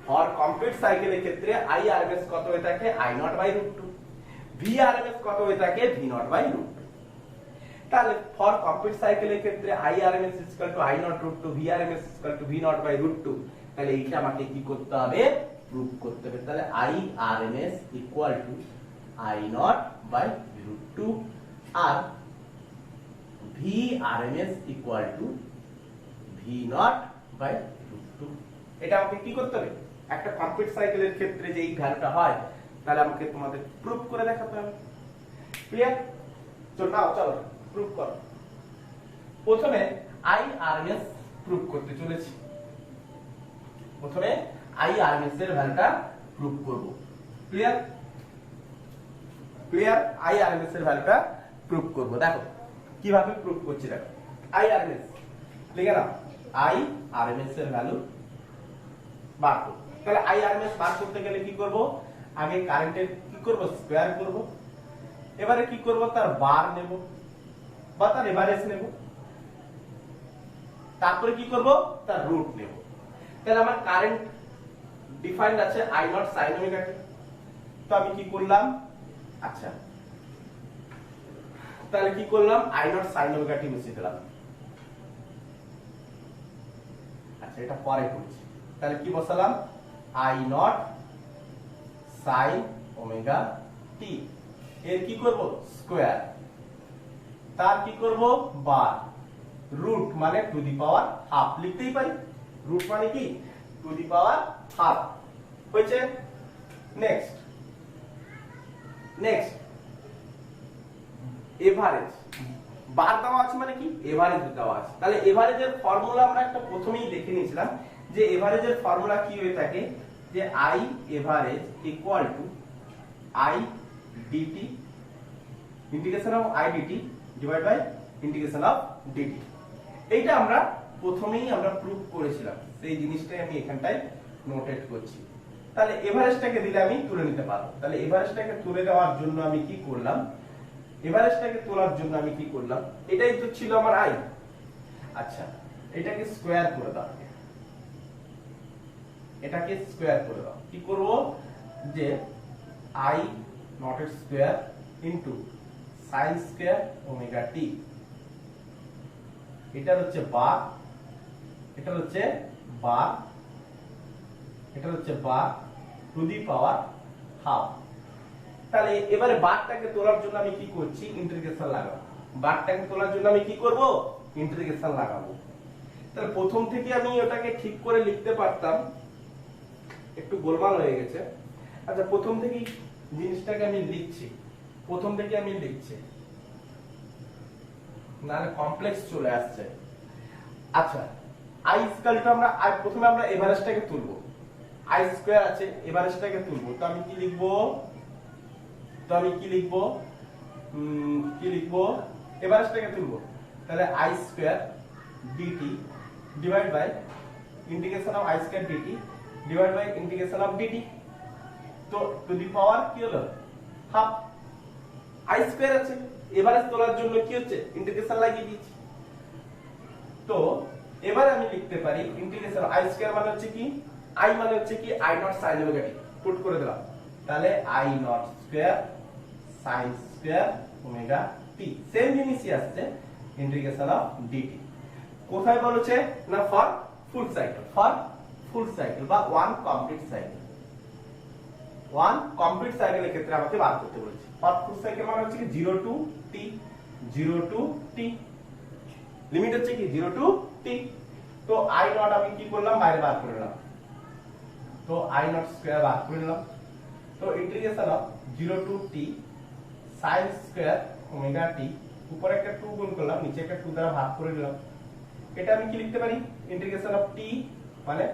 For complete সাইকেলের ক্ষেত্রে আই আরএমএস কত হয়ে থাকে, i nought by root 2। V RMS কত হয়ে থাকে, ভি নট বাই রুট 2। তাহলে ফর কমপ্লিট সাইকেলের ক্ষেত্রে i RMS equal to i nought root 2, V RMS equal to v nought by root 2। তাহলে এইটা আমাকে কি করতে হবে, প্রুভ করতে হবে। তাহলে i RMS equal to i nought by root 2 আর v RMS equal to v nought by root 2। এটা আমাকে কি করতে হবে, একটা কমপ্লিট সাইকেলের ক্ষেত্রে যে এই ভ্যালুটা হয়, তাহলে আমাকে তোমাদের প্রুভ করে দেখাতে হবে। ক্লিয়ার? তো নাও চলো প্রুভ করো। প্রথমে আই আরএমএস প্রুভ করতে চলেছি। প্রথমে আই আরএমএস এর ভ্যালুটা প্রুভ করব। ক্লিয়ার? আই আরএমএস এর ভ্যালুটা প্রুভ করব। দেখো কিভাবে প্রুভ করছি, দেখো আই আরএমএস লিখে নাও, আই আরএমএস এর ভ্যালু বার করব। তাহলে আই আরএমএস বার করতে গেলে কি করব, আগে কারেন্টের কি করব, স্কয়ার করব। এবারে কি করব, তার বার নেব বা তার এভারেজ নেব, তারপরে কি করব, তার রুট নেব। তাহলে আমার কারেন্ট ডিফাইন্ড আছে আই নট সাইন ওমেগা টি। তো আমি কি করলাম, আচ্ছা তাহলে কি করলাম, আই নট সাইন ওমেগা টি মুছে দিলাম। আচ্ছা এটা পরে করছি। তাহলে কি বসালাম, I nought sine omega t এর কি করব, স্কয়ার, তার কি করব, বার, রুট মানে টু দি পাওয়ার হাফ লিখতেই পারি। রুট মানে কি, টু দি পাওয়ার হাফ হয়েছে। নেক্সট এভারেজ বার দেওয়া আছে মানে কি এভারেজ দেওয়া আছে, তাহলে এভারেজের ফর্মুলা আমরা একটা প্রথমেই দেখে নিয়েছিলাম যে এভারেজের ফর্মুলা কি হয়ে থাকে যে i average equal to i dt integration of I dt divide by integration of dt. এইটা আমরা প্রথমেই আমরা প্রুফ করেছিলাম, সেই জিনিসটাই আমি এখানটায় নোটেট করছি। তাহলে এভারেজটাকে দিলে আমি তুলে নিতে পারবো। তাহলে এভারেজটাকে তুলে দেওয়ার জন্য আমি কি করলাম, এভারেজটাকে তোলার জন্য আমি কি করলাম, এটাই তো ছিল আমার আই। আচ্ছা, এটাকে স্কোয়ার করে দাও, এটাকে স্কোয়ার করে দাও। কি করব যে আই নট এর square into sine square omega T, এটা হচ্ছে বার, এটা হচ্ছে বার, এটা হচ্ছে বার টু দি পাওয়ার হাফ। তাহলে এবারে বারটাকে তোলার জন্য আমি কি করছি, ইন্টিগ্রেশন লাগাবো। বারটাকে তোলার জন্য আমি কি করব, ইন্টিগ্রেশন লাগাবো। তাহলে প্রথম থেকে আমি ওটাকে ঠিক করে লিখতে পারতাম, একটু গোলমাল হয়ে গেছে। আচ্ছা, প্রথম থেকে জিনিসটাকে আমি লিখছি, প্রথম থেকে আমি লিখছি, নাহলে কমপ্লেক্স চলে আসছে। আচ্ছা, আই স্কয়ারটা আমরা প্রথমে আমরা এভারেজটাকে তুলবো, আই স্কয়ার আছে, এভারেজটাকে তুলবো। তো আমি কি লিখবো, এভারেজটাকে তুলবো। তাহলে i square dt divide by integration of i square dt divide by integration of dt. তো টু দি পাওয়ার কি হলো হাফ। আই স্কয়ার আছে, এভারেজ তোলার জন্য কি হচ্ছে, ইন্টিগ্রেশন লাগিয়ে দিয়েছি। তো এবারে আমি লিখতে পারি ইন্টিগ্রেশন আই স্কয়ার মানে হচ্ছে কি, আই মানে হচ্ছে কি I nought sine omega T, put করে দিলাম। তাহলে I nought square sine square omega T, same জিনিসই আসছে, ইন্টিগ্রেশন অফ ডিটি। কোথায় বলেছে না, for full cycle, for full cycle বা one complete cycle, one complete সাইকেলের ক্ষেত্রে আমাকে বার করতে বলেছে। ফর ফুল সাইকেল মানে হচ্ছে কি 0 to T, 0 to T, limit হচ্ছে কি 0 টু টি। তো আই নট আমি কি করলাম, বাইরে বার করে নিলাম। তো আই নট স্কয়ার বার করে নিলাম। তো integration of 0 to T sin square omega T, উপরে একটা 2 গুণ করলাম, নিচে একটা 2 দ্বারা ভাগ করে নিলাম। এটা আমি কি লিখতে পারি, ইন্টিগ্রেশন অফ টি মানে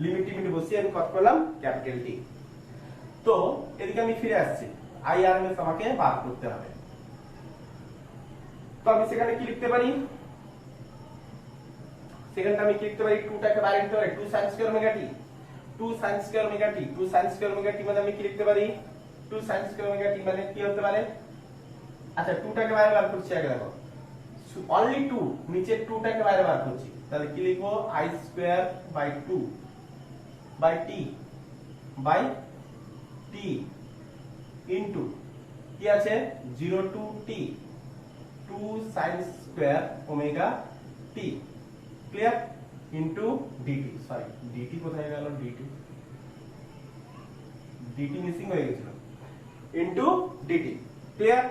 লিমিট টিমিট বসিয়ে আমি কত করলাম, ক্যাপিটাল টি। তো এদিকে আমি ফিরে আসছি, আই আর এম এস আমাকে বার করতে হবে। তো আমি সেখানে কি লিখতে পারি, সেখানে আমি কি লিখতে পারি, 2 টাকে বাইরে নিতে পারি, 2 sin স্কয়ার ওমেগা টি, 2 sin স্কয়ার ওমেগা টি, 2 sin স্কয়ার ওমেগা টি মানে আমি কি লিখতে পারি, 2 sin স্কয়ার ওমেগা টি মানে কি হতে পারে। আচ্ছা, 2 টাকে বাইরে বার করছি, আগে দেখো অনলি 2, নিচে 2 টাকে বাইরে বার করছি। তাহলে কি লিখবো, i square by 2 by T by T into কি আছে 0 to T 2 sin square omega T, clear, into dt. Sorry, dt কোথায় গেল, ডিটি মিসিং হয়ে গেছিল, ইনটু ডিটি, ক্লিয়ার।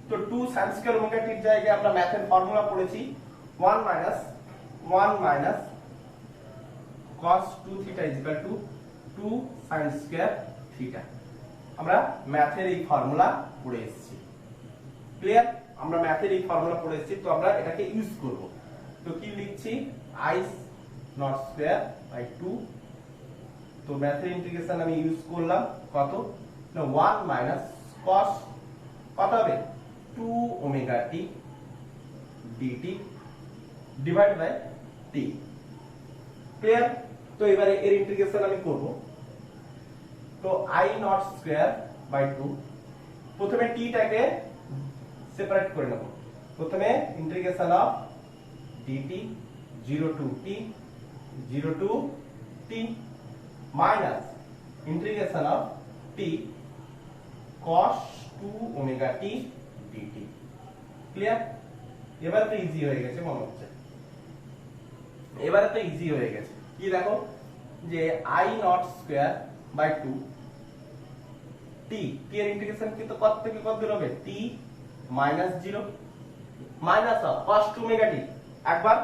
তো 2 sin স্কয়ার ওমেগা টি এর জায়গায় আমরা ম্যাথের ফর্মুলা পড়েছি 1 minus cos 2 theta equal to 2 sin square theta. আমরা ম্যাথের এই ফর্মুলা পড়ে এসেছি, ক্লিয়ার, আমরা ম্যাথের এই ফর্মুলা পড়ে এসেছি। তো আমরা এটাকে ইউজ করব। তো কি লিখছি, i নট স্কয়ার বাই 2। তো ম্যাথের ইন্টিগ্রেশন আমি ইউজ করলাম কত না, 1 মাইনাস cos কত হবে 2 omega t dt divide by T, clear. তো এবারে এর ইন্টিগ্রেশন আমি করব। তো i নট স্কয়ার বাই 2, প্রথমে টি টাকে সেপারেট করে নেব। প্রথমে integration of dt 0 to t minus integration of t cos 2 omega t dt, clear. এবারে তো ইজি হয়ে গেছে মনে হচ্ছে, এবারে তো ইজি হয়ে গেছে। কি দেখো যে i not square by 2 T, T এর ইন্টিগ্রেশন কি তো কত থেকে কত দূর হবে, T minus 0 minus of cos 2 omega T, একবার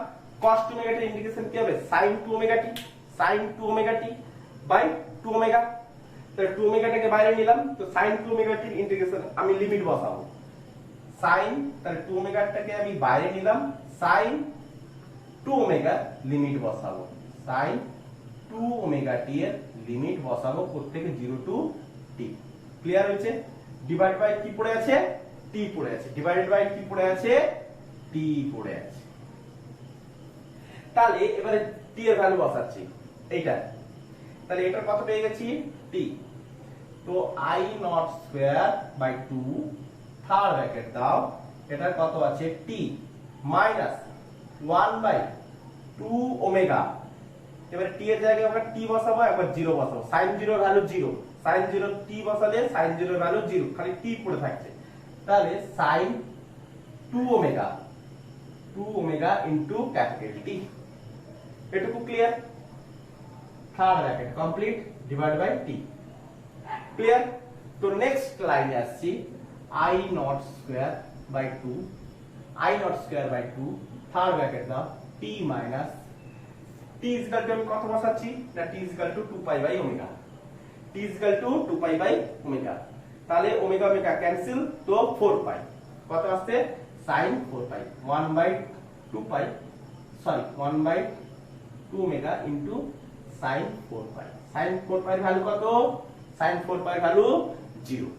cos 2 ওমেগা টি ইন্টিগ্রেশন কি হবে, sin 2 omega t, sin 2 omega t by 2 omega. তো 2 ওমেগাটাকে বাইরে নিলাম, তো sin 2 ওমেগা টি ইন্টিগ্রেশন আমি লিমিট বসাবো, সাইন, তাহলে 2 ওমেগাটাকে আমি বাইরে নিলাম, সাইন 2 ওমেগা লিমিট বসাবো, সাইন 2 ওমেগা টি এর লিমিট বসাবো প্রত্যেকে 0 টু টি। ক্লিয়ার হয়েছে? ডিভাইড বাই কি পড়ে আছে? টি পড়ে আছে। ডিভাইডেড বাই কি পড়ে আছে? টি পড়ে আছে। তাহলে এবারে টি এর ভ্যালু বসাচ্ছি এইটা, তাহলে এটার কত পেয়ে গেছি? টি। তো I not square by 2 third bracket দাও, এটার কত আছে? T minus 1 by 2 omega. এবারে টি এর জায়গায় আমরা টি বসাবো, একবার 0 বসাবো, sin 0 ভ্যালু 0, sin 0 টি বসালে sin 0 ভ্যালু 0, খালি টি পড়ে থাকছে। তাহলে sin 2 omega, 2 omega into capital T. এটুকু clear? Third bracket complete, divide by T. Clear? তো নেক্সট লাইনে আসছি, I not square by 2, I not square by 2 third bracket দাও, t মাইনাস t ইজ ইকুয়াল টু আমি কত বসাচ্ছি না, t is equal to 2 pi by omega, t is equal to 2 pi by omega. তাহলে ওমেগা ওমেগা ক্যান্সেল, তো 4 pi কত আসছে? sin 4 pi 1 by 2 pi, sorry 1 by 2 omega into sin 4 pi. sin 4 pi value কত? sin 4 pi value 0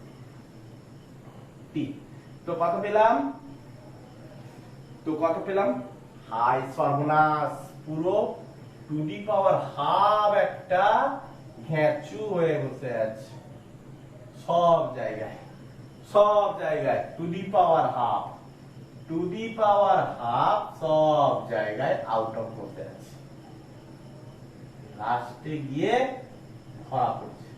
t. তো কত পেলাম? তো কত পেলাম? হাই সর্বনাশ, পুরো টু দি পাওয়ার হাফ একটা ঘ্যাচু হয়ে বসে আছে সব জায়গায়, সব জায়গায় two the power half, to the power half সব জায়গায় আউট অফ বসে আছে, লাস্টে গিয়ে ধরা পড়ছে।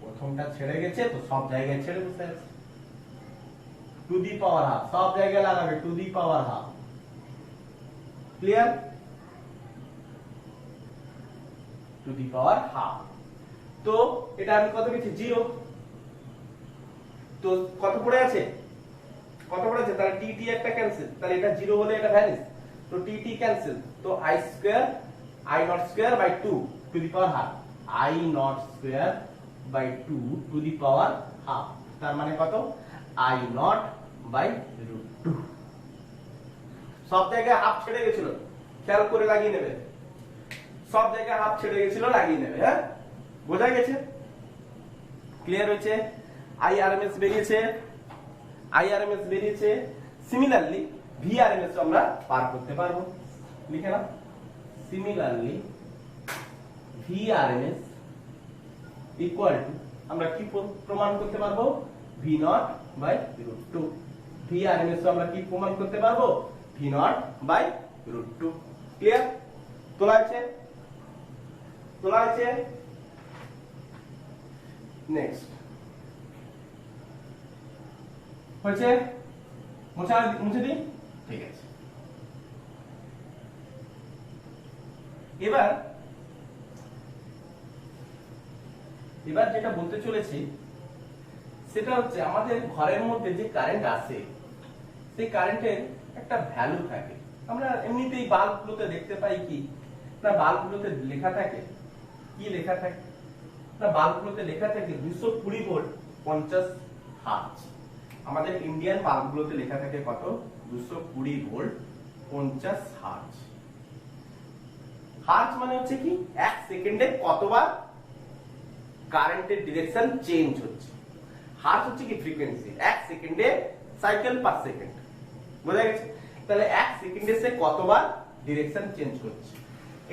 প্রথমটা ছেড়ে গেছে তো সব জায়গায় ছেড়ে বসে আছে। টু দি পাওয়ার হাফ সব জায়গায় লাগাবে, two the power half. Clear? Two the power half. তো এটা আমি কত পেয়েছি? 0। তো কত পড়ে আছে? কত পড়ে আছে? তাহলে টি টি একটা ক্যান্সেল, তাহলে এটা 0 হলে এটা ভ্যানিশ, তো টি টি ক্যান্সেল, তো I square, I not square by 2 to the power half, I not square by 2 to the power half. তার মানে কত? I not by √2। সব জায়গায় হাফ ছেড়ে গেছিল, খেয়াল করে লাগিয়ে নেবে, সব জায়গায় হাফ ছেড়ে গেছিল, লাগিয়ে নেবে। হ্যাঁ, বোঝা গেছে? ক্লিয়ার হয়েছে? IRMS বেরিয়েছে, IRMS বেরিয়েছে। সিমিলারলি VRMS আমরা পার করতে পারবো, লিখে নাও। সিমিলারলি VRMS ইকুয়াল টু, আমরা কি প্রমাণ করতে পারবো? V not by √2। VRMS আমরা কি প্রমাণ করতে পারবো? V not by √2। ক্লিয়ার? তোলা আছে? তোলা আছে? নেক্সট হচ্ছে, মুছে দিই, ঠিক আছে। এবার যেটা বলতে চলেছি সেটা হচ্ছে, আমাদের ঘরের মধ্যে যে কারেন্ট আসে, সেই কারেন্টের একটা ভ্যালু থাকে। আমরা এমনিতেই বাল্বগুলোতে দেখতে পাই কি না, বাল্বগুলোতে লেখা থাকে, কি লেখা থাকে না, বাল্বগুলোতে লেখা থাকে 220 ভোল্ট 50 হার্জ। আমাদের ইন্ডিয়ান বাল্বগুলোতে লেখা থাকে কত? 220 ভোল্ট 50 হার্জ। হার্জ মানে হচ্ছে কি, 1 সেকেন্ডে কতবার কারেন্টের ডিরেকশন চেঞ্জ হচ্ছে। হার্জ হচ্ছে কি ফ্রিকোয়েন্সি, 1 সেকেন্ডে সাইকেল পার সেকেন্ড। বোঝা গেছে? তাহলে 1 সেকেন্ডে সে কতবার ডিরেকশন চেঞ্জ করছে,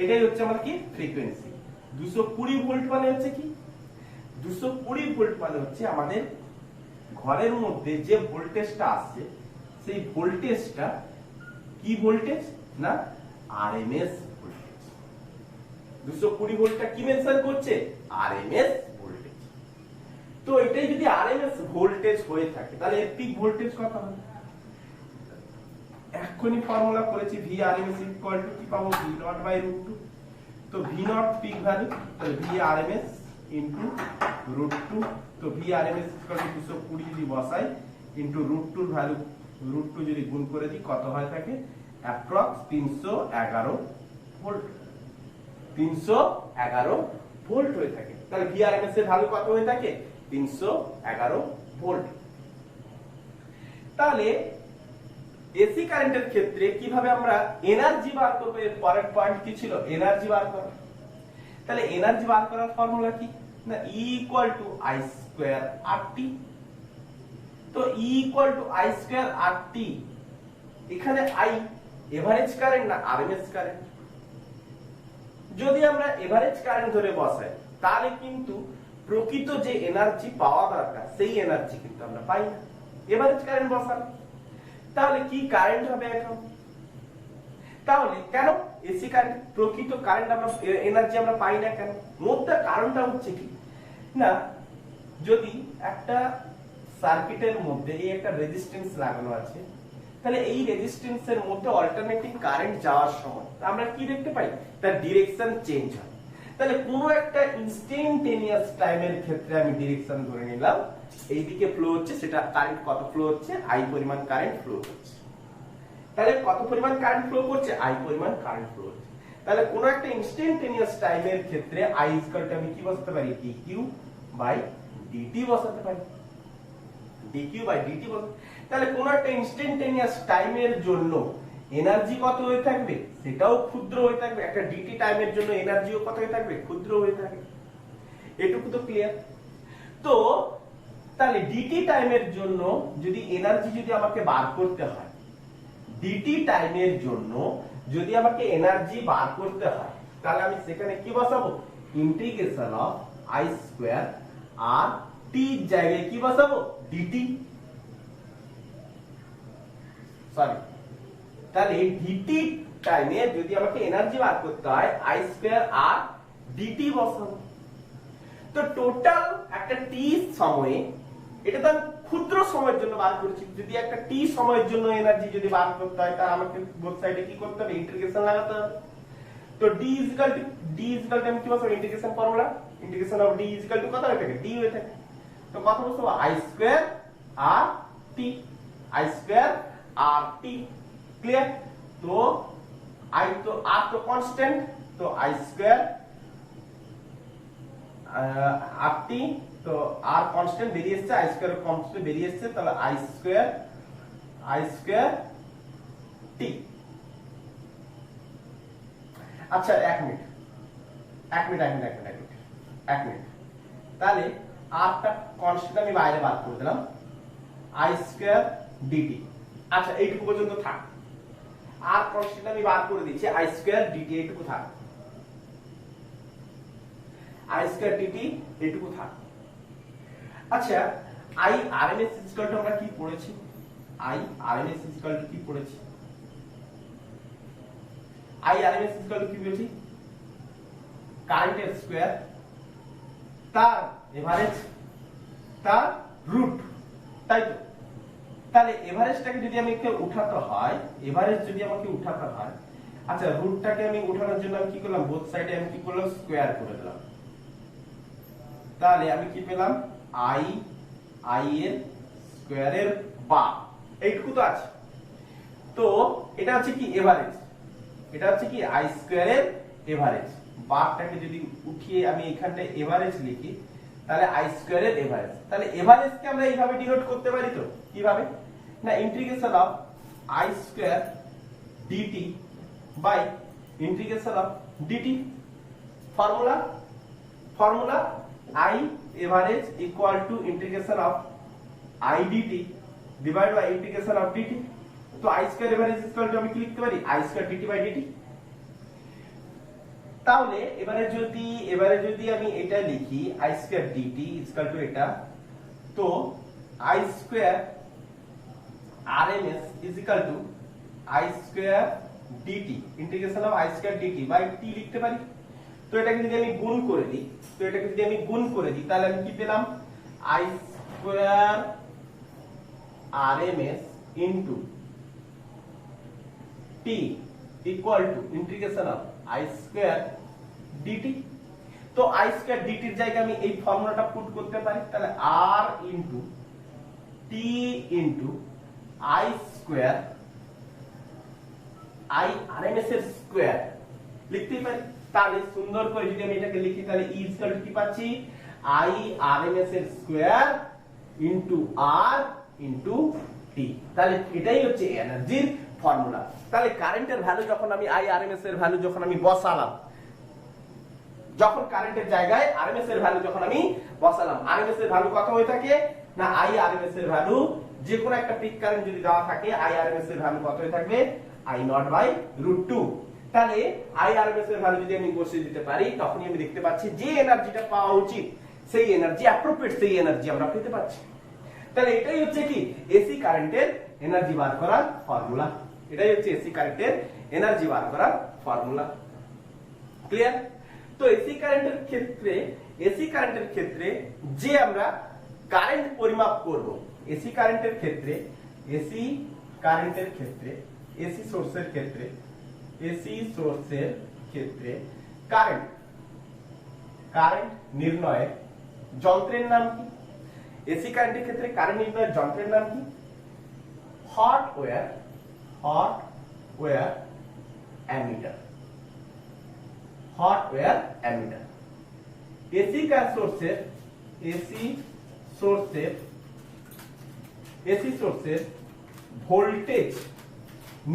এটাই হচ্ছে আমার কি ফ্রিকোয়েন্সি। 220 ভোল্ট মানে হচ্ছে কি, 220 ভোল্ট মানে হচ্ছে আমাদের ঘরের মধ্যে যে ভোল্টেজটা আসছে, সেই ভোল্টেজটা কি ভোল্টেজ না, আরএমএস ভোল্টেজ। 220 ভোল্টটা কি মেনশন করছে? RMS voltage. তো এটাই যদি আরএমএস ভোল্টেজ হয়ে থাকে, তাহলে এর পিক ভোল্টেজ কত হবে? এখনই ফর্মুলা করেছি, VRMS ইকুয়াল টু কি পাবো? V not by √2। তো V নট পিক ভ্যালু, তাহলে VRMS ইনটু √2। তো VRMS ইকুয়াল টু 220 যদি বসাই ইনটু √2 এর ভ্যালু, √2 যদি গুণ করে দিই কত হয় থাকে? অ্যাপ্রক্স 311 ভোল্ট, 311 ভোল্ট হয়ে থাকে। তাহলে VRMS এর ভ্যালু কত হয়ে থাকে? 311 ভোল্ট। তাহলে এসি কারেন্টের ক্ষেত্রে কিভাবে আমরা এনার্জি বার করব, এর পরের পয়েন্ট কি ছিল, এনার্জি বার করা। তাহলে এনার্জি বার করার ফর্মুলা কি না, E equal to I square RT। তো E equal to I square RT, এখানে I এভারেজ কারেন্ট না আরএমএস কারেন্ট। যদি আমরা এভারেজ কারেন্ট ধরে বসাই তাহলে কিন্তু প্রকৃত যে এনার্জি পাওয়া দরকার সেই এনার্জি কিন্তু আমরা পাই না এভারেজ কারেন্ট বসান। তাহলে কি কারেন্ট হবে এখন, তাহলে কেন এসি কারেন্ট প্রকৃত কারেন্ট আমরা এনার্জি আমরা পাই না কেন, মোটটা কারণটা হচ্ছে কি না, যদি একটা সার্কিটের মধ্যে এই একটা রেজিস্ট্যান্স লাগানো আছে, তাহলে এই রেজিস্ট্যান্সের মধ্যে অল্টারনেটিং কারেন্ট যাওয়ার সময় আমরা কি দেখতে পাই, তার ডিরেকশন চেঞ্জ হয়। তাহলে কোনো একটা ইনস্ট্যান্টেনিয়াস টাইমের ক্ষেত্রে আমি ডিরেকশন ধরে নিলাম এইদিকে ফ্লো হচ্ছে, সেটা কারেন্ট কত ফ্লো হচ্ছে, আই পরিমাণ কারেন্ট ফ্লো হচ্ছে। তাহলে কত পরিমাণ কারেন্ট ফ্লো করছে, আই পরিমাণ কারেন্ট ফ্লো হচ্ছে। তাহলে কোনো একটা ইনস্ট্যান্টেনিয়াস টাইমের ক্ষেত্রে আই ইকুয়াল টু আমি কি বসাতে পারি, ডিকিউ বাই ডিটি বসাতে পারি, ডিকিউ বাই ডিটি বসাতে। তাহলে কোনো একটা ইনস্ট্যান্টেনিয়াস টাইমের জন্য এনার্জি কত হয়ে থাকবে, সেটাও ক্ষুদ্র হয়ে থাকবে। একটা ডিটি টাইমের জন্য এনার্জিও কত হয়ে থাকবে, ক্ষুদ্র হয়ে থাকবে। এটুকু তো ক্লিয়ার। তো তাহলে ডিটি টাইমের জন্য যদি এনার্জি যদি আমাকে বার করতে হয়, ডিটি টাইমের জন্য যদি আমাকে এনার্জি বার করতে হয়, তাহলে আমি সেখানে কি বসাবো, ইন্টিগ্রেশন অফ আই স্কয়ার আর টি জায়গায় কি বসাবো, ডিটি। সরি, তাহলে ডিটি টাইমে যদি আমাকে এনার্জি বার করতে হয় আই স্কয়ার আর ডিটি বসাবো। তো টোটাল একটা টি সময়ে, এটা তো আমি ক্ষুদ্র সময়ের জন্য বার করেছি, যদি একটা টি সময়ের জন্য এনার্জি যদি বার করতে হয় তাহলে আমাকে বোথ সাইডে কি করতে হবে, ইন্টিগ্রেশন লাগাতে হবে। তো d ইকুয়াল টু আমি কি বলবো, integration formula, integration of d equal to কত হয়ে থাকে, d হয়ে থাকে। তো কত বলবো, i স্কয়ার আর t, i স্কয়ার আর t। ক্লিয়ার? তো i তো r তো কনস্ট্যান্ট, তো i স্কয়ার আর t, তো r কনস্ট্যান্ট বেরিয়ে এসেছে, i স্কয়ার কনস্ট্যান্ট বেরিয়ে এসেছে, তাহলে i স্কয়ার t। আচ্ছা এক মিনিট, তাহলে r টা কনস্ট্যান্ট আমি বাইরে বার করে দিলাম, i স্কয়ার dt। আচ্ছা এইটুকু পর্যন্ত থাক, r কনস্ট্যান্ট আমি বার করে দিয়েছি, i স্কয়ার dt এইটুকু থাক, i স্কয়ার dt এইটুকু থাক। আচ্ছা i rms ইকুয়াল টু আমরা কি পড়েছি, i rms ইকুয়াল টু কি পড়েছি, i rms ইকুয়াল টু কি বলেছি, কারেন্টের স্কয়ার তার এভারেজ তার রুট, তাই তো? তাহলে এভারেজটাকে যদি আমি একটু উঠাতে হয়, এভারেজ যদি আমাকে উঠাতে হয়, আচ্ছা রুটটাকে আমি উঠানোর জন্য আমি কি করলাম, বোথ সাইডে আমি কি করলাম, স্কয়ার করে দিলাম। তাহলে আমি কি পেলাম, i এর স্কয়ারের বা এইটুকু তো আছে। তো এটা হচ্ছে কি এভারেজ, এটা হচ্ছে কি i স্কয়ারের এভারেজ। বারটাকে যদি উঠিয়ে আমি এখানটায় এভারেজ লিখি, তাহলে i স্কয়ারের এভারেজ। তাহলে এভারেজকে আমরা এইভাবে ডিনোট করতে পারি, তো কিভাবে না, integration of i square dt by integration of dt। Formula i average equal to integration of i dt divide by integration of dt। তো i square average equal to আমি কি লিখতে পারি, i square dt by dt। তাহলে এবারে যদি আমি এটা লিখি i square dt equal to এটা, তো i square rms equal to i square dt integration of i square dt by t লিখতে পারি। তো এটাকে যদি আমি গুণ করে দিই, তাহলে আমি কি পেলাম, i square rms into t equal to integration of i square dt। তো i স্কয়ার dt এর জায়গায় আমি এই ফর্মুলাটা পুট করতে পারি, তাহলে r into t into i square i rms এর স্কয়ার লিখতে পারি। তাহলে সুন্দর করে যদি আমি এটাকে লিখি, তাহলে e ইকুয়াল টু কি পাচ্ছি, i rms এর square into r into t। টি। তাহলে এটাই হচ্ছে এনার্জির ফর্মুলা। তাহলে কারেন্টের ভ্যালু যখন আমি আইআরএমএস এর ভ্যালু যখন আমি বসালাম, যখন কারেন্টের জায়গায় আরএমএস এর ভ্যালু যখন আমি বসালাম, আরএমএস এর ভ্যালু কত হয়ে থাকে না আইআরএমএস এর ভ্যালু, যে কোনো একটা পিক কারেন্ট যদি দেওয়া থাকে আইআরএমএস এর ভ্যালু কত হয়ে থাকবে আই নট বাই √2। তাহলে আইআরএমএস এর ভ্যালু যদি আমি বসিয়ে দিতে পারি, তখনই আমি দেখতে পাচ্ছি যে এনার্জিটা পাওয়া উচিত সেই এনার্জি, অ্যাপ্রোপ্রিয়েট সেই এনার্জি আমরা পেতে পাচ্ছি। তাহলে এটাই হচ্ছে কি এসি কারেন্টের এনার্জি বার করার ফর্মুলা। এটাই হচ্ছে এসি কারেন্টের এনার্জি বার করার ফর্মুলা। ক্লিয়ার? তো এসি কারেন্টের ক্ষেত্রে যে আমরা কারেন্ট পরিমাপ করব, এসি কারেন্টের ক্ষেত্রে এসি সোর্সের ক্ষেত্রে কারেন্ট নির্ণয়ের যন্ত্রের নাম কি? এসি কারেন্টের ক্ষেত্রে কারেন্ট নির্ণয়ের যন্ত্রের নাম কি? Hot wire ammeter. এসি সোর্সের ভোল্টেজ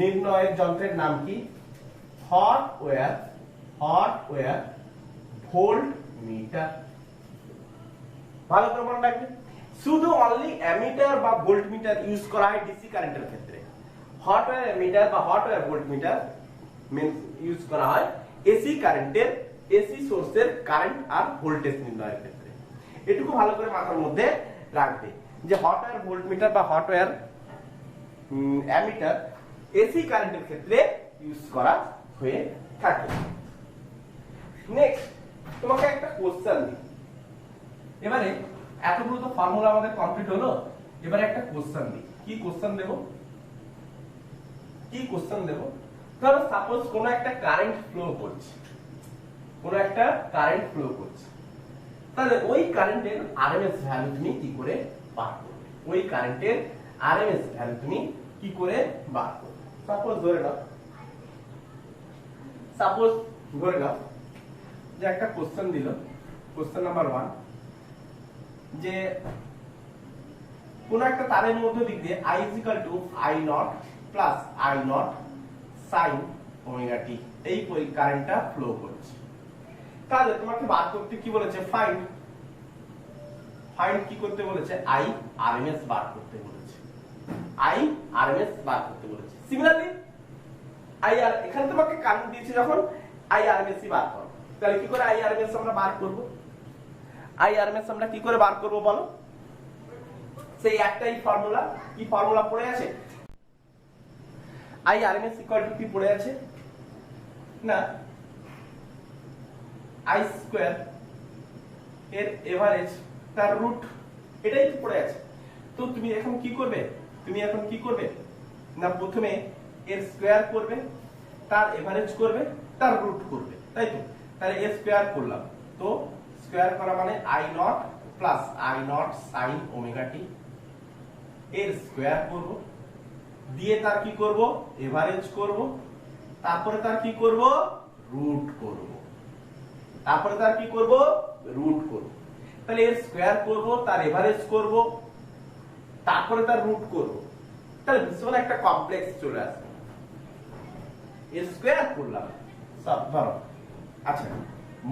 নির্ণয়ের যন্ত্রের নাম কি? Hot wire voltmeter. ভালো করে মনে রাখবেন, শুধু অনলি অ্যামিটার বা ভোল্টমিটার ইউজ করা হয় ডিসি কারেন্টের ক্ষেত্রে। হট ওয়্যার অ্যামিটার বা হট ওয়্যার ভোল্টমিটার ইউজ করা হয় এসি সোর্সের কারেন্ট আর ভোল্টেজ নির্ণয়ের ক্ষেত্রে। এটুকু ভালো করে মাথার মধ্যে রাখবে যে হট ওয়্যার ভোল্টমিটার বা হট ওয়্যার অ্যামিটার এসি কারেন্টের ক্ষেত্রে ইউজ করা হয়ে থাকে। নেক্সট তোমাকে একটা কোশ্চেন দিই। এবারে এতগুলো তো ফর্মুলা আমাদের কমপ্লিট হলো, এবারে একটা কোশ্চেন দিই। কি কোশ্চেন দেব? ধরো সাপোজ কোন একটা কারেন্ট ফ্লো করছে, তাহলে ওই কারেন্টের আরএমএস ভ্যালু তুমি কি করে বার করবে? সাপোজ ধরে নাও যে একটা কোশ্চেন দিল, কোশ্চেন নাম্বার 1, যে কোন একটা তারের মধ্য দিক দিয়ে I I0 plus I0 sin omega T এই কারেন্টটা ফ্লো করছে। তাহলে তোমাকে বার করতে কি বলেছে? ফাইন্ড কি করতে বলেছে? আইআরএমএস বার করতে বলেছে। সিমিলারলি এখানে তোমাকে কারেন্ট দিয়েছে যখন আইআরএমএস বার করো, তাহলে কি করে আইআরএমএস আমরা বার করব? কি করে বার করব বলো? সেই একটাই ফর্মুলা। কি ফর্মুলা পড়ে আছে? আইআরএমএস ইকুয়াল টু কি পড়ে আছে না আই স্কয়ার এর এভারেজ তার রুট, এটাই তো পড়ে আছে। তো তুমি এখন কি করবে না প্রথমে এর স্কয়ার করবে, তার এভারেজ করবে, তার রুট করবে, তাই তো? তাহলে এর স্কয়ার করলাম, তো স্কয়ার করা মানে I0 plus I0 sin omega t, এর স্কয়ার করব, দিয়ে তার কি করব? এভারেজ করব, তারপরে তার কি করব? রুট করব। তাহলে এর স্কয়ার করব, তার এভারেজ করব, তারপরে তার রুট করব। তাহলে ভীষণ একটা কমপ্লেক্স চলে আসবে। এর স্কয়ার করলাম সব ধরো, আচ্ছা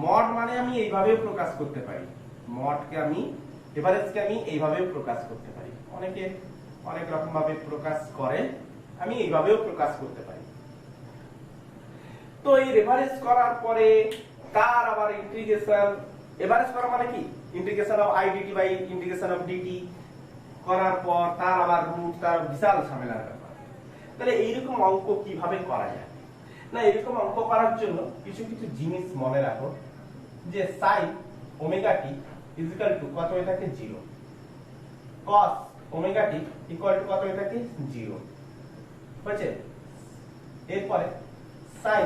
মড মানে আমি এইভাবেও প্রকাশ করতে পারি, এভারেজকে আমি এইভাবেও প্রকাশ করতে পারি। অনেকে অনেক রকম ভাবে প্রকাশ করে, আমি এইভাবেও প্রকাশ করতে পারি। তো এই এভারেজ করার পরে তার আবার ইন্টিগ্রেশন, এভারেজ করা মানে কি? ইন্টিগ্রেশন অফ আইডিটি বাই ইন্টিগ্রেশন অফ ডিটি করার পর তার আবার রুট, তার বিশাল ঝামেলার ব্যাপার। তাহলে এইরকম অঙ্ক কিভাবে করা যায় না, এরকম অঙ্ক করার জন্য কিছু জিনিস মনে রাখো, যে sin omega T equal to কত হয়ে থাকে? 0। cos omega T equal to কত হয়ে থাকে? 0 হয়েছে। এরপরে sin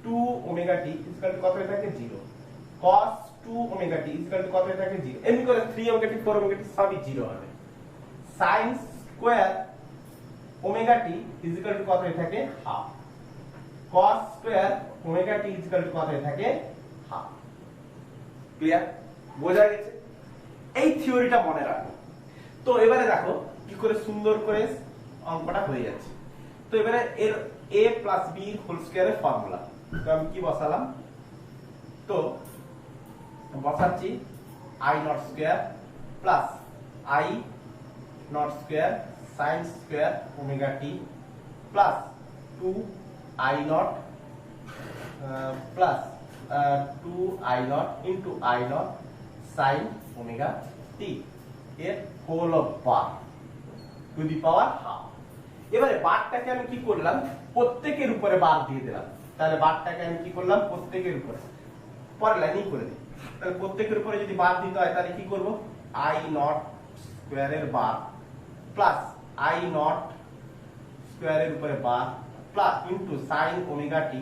2 omega T equal to কত হয়ে থাকে? 0। cos 2 omega T equal to কত হয়ে থাকে? 0। এমনি করে 3 ওমেগা টি 4 ওমেগা টি সবই 0 হবে। sin square omega T equal to কত হয়ে থাকে? Half. cos square omega T equal to কত হয়ে থাকে? হাফ। ক্লিয়ার? বোঝা গেছে? এই থিওরিটা মনে রাখো। তো এবারে দেখো কি করে সুন্দর করে অঙ্কটা হয়ে যাচ্ছে। তো এবারে এর a প্লাস b হোল স্কয়ারের ফর্মুলা, তো আমি কি বসালাম, তো বসাচ্ছি i not square plus i not square sin square omega t plus 2i nought plus 2i nought into i nought sin omega t এর whole of bar to the power half. এবারে বারটাকে আমি কি করলাম, প্রত্যেকের উপরে বার দিয়ে দিলাম। তাহলে বারটাকে আমি কি করলাম, প্রত্যেকের উপরে, পরে লাইনই করে দিই। তাহলে প্রত্যেকের উপরে যদি বার দিতে হয় তাহলে কি করব, i নট স্কয়ারের বার প্লাস i নট স্কয়ারের উপরে bar plus into sin omega t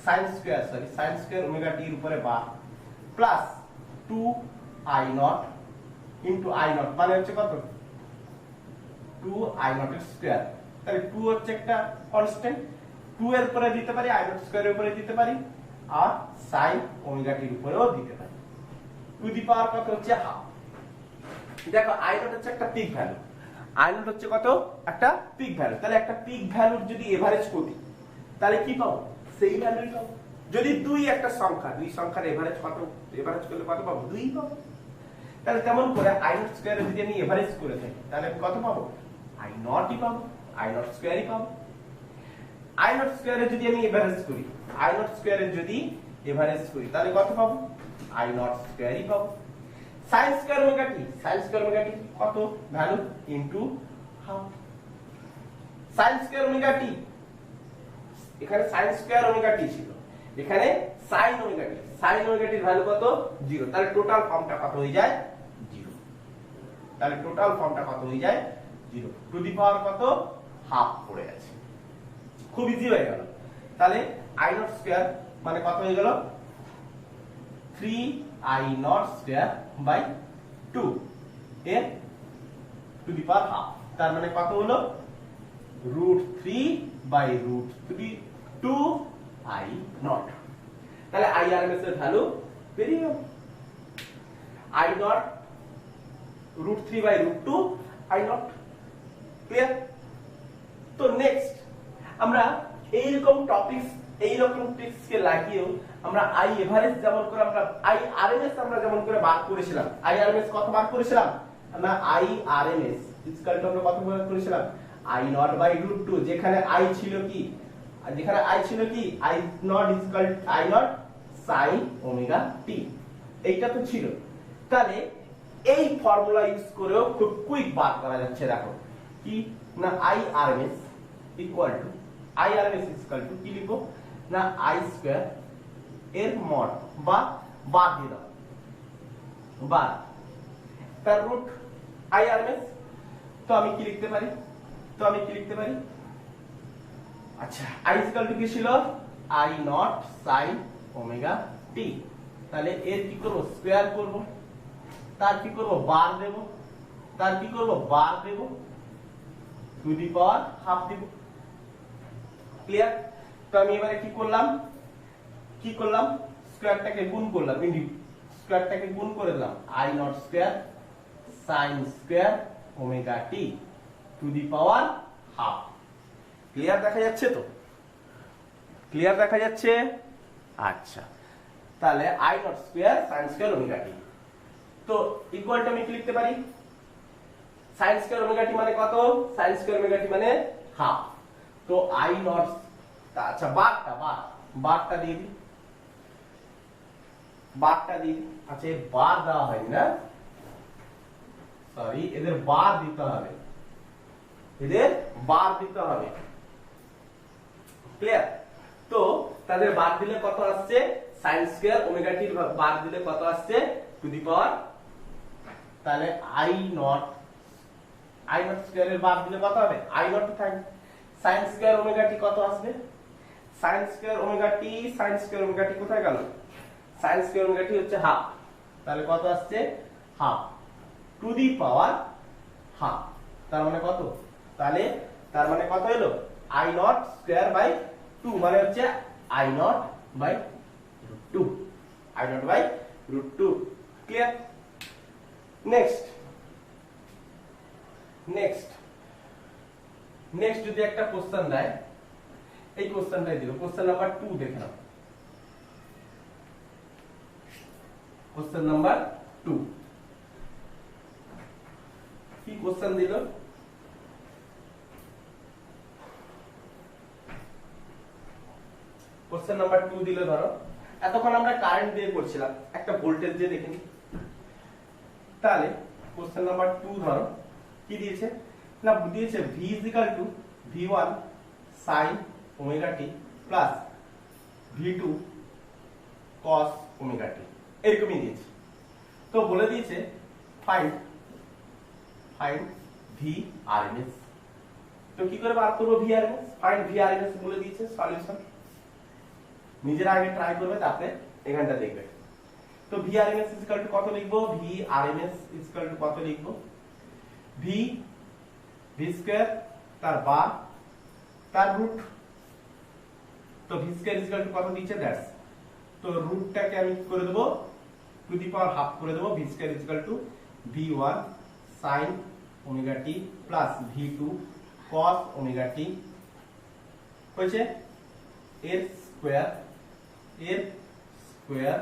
sin square omega t এর উপরে bar plus 2i nought into i nought মানে হচ্ছে কত, 2i নট এর স্কয়ার। তাহলে 2 হচ্ছে একটা কনস্ট্যান্ট, 2 এর উপরে দিতে পারি, i নট স্কয়ারের উপরে দিতে পারি, আর sin ওমেগা t এর উপরেও দিতে পারি। টু দি পাওয়ার কত হচ্ছে হাফ। দেখো i নট হচ্ছে একটা পিক ভ্যালু, i নট হচ্ছে কত, একটা পিক ভ্যালু। তাহলে একটা পিক ভ্যালুর যদি এভারেজ করি তাহলে কি পাবো, সেই ভ্যালুই পাবো। যদি 2 একটা সংখ্যা, দুই সংখ্যার এভারেজ কত, এভারেজ করলে কত পাবো, 2 পাবো। তাহলে তেমন করে i নট স্কয়ারে যদি আমি এভারেজ করে থাকি তাহলে আমি কত পাবো, i নটই পাবো, i নট স্কয়ারই পাবো। i নট স্কয়ারে যদি আমি এভারেজ করি, i নট স্কয়ারে যদি এভারেজ করি তাহলে কত পাবো, i নট স্কয়ারই পাবো। sin square omega t, sin square omega t কত value into half. sin square omega t, এখানে sin স্কয়ার ওমেগা t ছিল, এখানে sin omega t, sin omega t এর ভ্যালু কত, 0। তাহলে টোটাল ফর্মটা কত হয়ে যায়, 0। তাহলে টোটাল ফর্মটা কত হয়ে যায়, 0। টু দি পাওয়ার কত, হাফ পড়ে আছে। খুব ইজি হয়ে গেল। তাহলে i নট স্কয়ার মানে কত হয়ে গেল, 3i নট স্কয়ার বাই 2 এর টু দি পাওয়ার হাফ। তার মানে কত হলো, √3/√3 2i নট। তাহলে IRMS এর ভ্যালু বেরিয়ে গেল, i not √3/√2 i not. Clear? তো নেক্সট আমরা এইরকম টপিকস, এইরকম ট্রিক্স কে লাগিয়েও আমরা i এভারেজ যেমন করে আমরা IRMS আমরা যেমন করে বার করেছিলাম, IRMS কত বার করেছিলাম আমরা, IRMS ইকুয়াল টু আমরা কত বার করেছিলাম, i নট বাই √2, যেখানে i ছিল কি, যেখানে i ছিল কি, i not equal i nought sin omega t, এইটা তো ছিল। তাহলে এই ফর্মুলা ইউজ করেও খুব কুইক বার করা যাচ্ছে। দেখো কি না, IRMS ইকুয়াল টু কি লিখবো না, i স্কয়ার এর মড বা বার দিয়ে দাও, বার তার রুট IRMS। তো আমি কি লিখতে পারি, আচ্ছা i ইকুয়াল টু কি ছিল, i nought sin omega t। তাহলে এর কি করব, স্কয়ার করব, তার কি করব, বার দেব, টু দি পাওয়ার হাফ দেব। ক্লিয়ার? তো আমি এবারে কি করলাম, স্কয়ারটাকে গুণ করলাম, স্কয়ারটাকে গুণ করে দিলাম, i not square sin square omega t two the power half. Clear দেখা যাচ্ছে তো, ক্লিয়ার দেখা যাচ্ছে? আচ্ছা, তাহলে i not square sin square omega t, তো ইকুয়াল টু আমি কি লিখতে পারি, sin স্কয়ার ওমেগা t মানে কত, sin স্কয়ার ওমেগা t মানে হাফ। তো i নট, আচ্ছা বারটা দিয়ে দিই, আচ্ছা এর বার দেওয়া হয়নি না, সরি, এদের বার দিতে হবে, ক্লিয়ার? তো তাদের বার দিলে কত আসছে, sin স্কয়ার ওমেগা t বার দিলে কত আসছে, টু দি পাওয়ার, তাহলে i নট স্কয়ার এর বার দিলে কত হবে, i নট থাকে, sin স্কয়ার ওমেগা t কত আসবে, sin স্কয়ার ওমেগা t কোথায় গেল, sin স্কয়ার ওমেগা t হচ্ছে হাফ, তাহলে কত আসছে, half to the power half. তার মানে কত, তাহলে তার মানে কত হলো, i নট স্কয়ার বাই 2 মানে হচ্ছে i not by √2, clear? Next next যদি একটা কোশ্চেন দেয়, এই কোশ্চেনটাই দিল, কোশ্চেন নাম্বার 2 দেখে নাও। কোশ্চেন নাম্বার 2 কি কোশ্চেন দিল? কোশ্চেন নাম্বার 2 দিল, ধরো এতক্ষণ আমরা কারেন্ট দিয়ে করছিলাম, একটা ভোল্টেজ দিয়ে দেখিনি। তাহলে কোশ্চেন নাম্বার 2 ধরো কি দিয়েছে না, দিয়েছে v v1 sin omega t plus v2 cos omega t, এরকমই দিয়েছে। তো বলে দিয়েছে ফাইন্ড v rms। তো কি করে বার করব v rms? Find v rms বলে দিয়েছে সলিউশন। নিজেরা আগে ট্রাই করবে, তারপরে এখানটা দেখবে। তো v rms কত লিখবো? v rms কত লিখবো? v স্কয়ার তার বার তার রুট। তো v স্কয়ার কত দিয়েছে? দ্যাটস, তো রুটটাকে আমি কি করে দেব? টু দি পাওয়ার হাফ করে দেব। v square v1 sin omega t plus v2 cos omega t হয়েছে এর স্কয়ার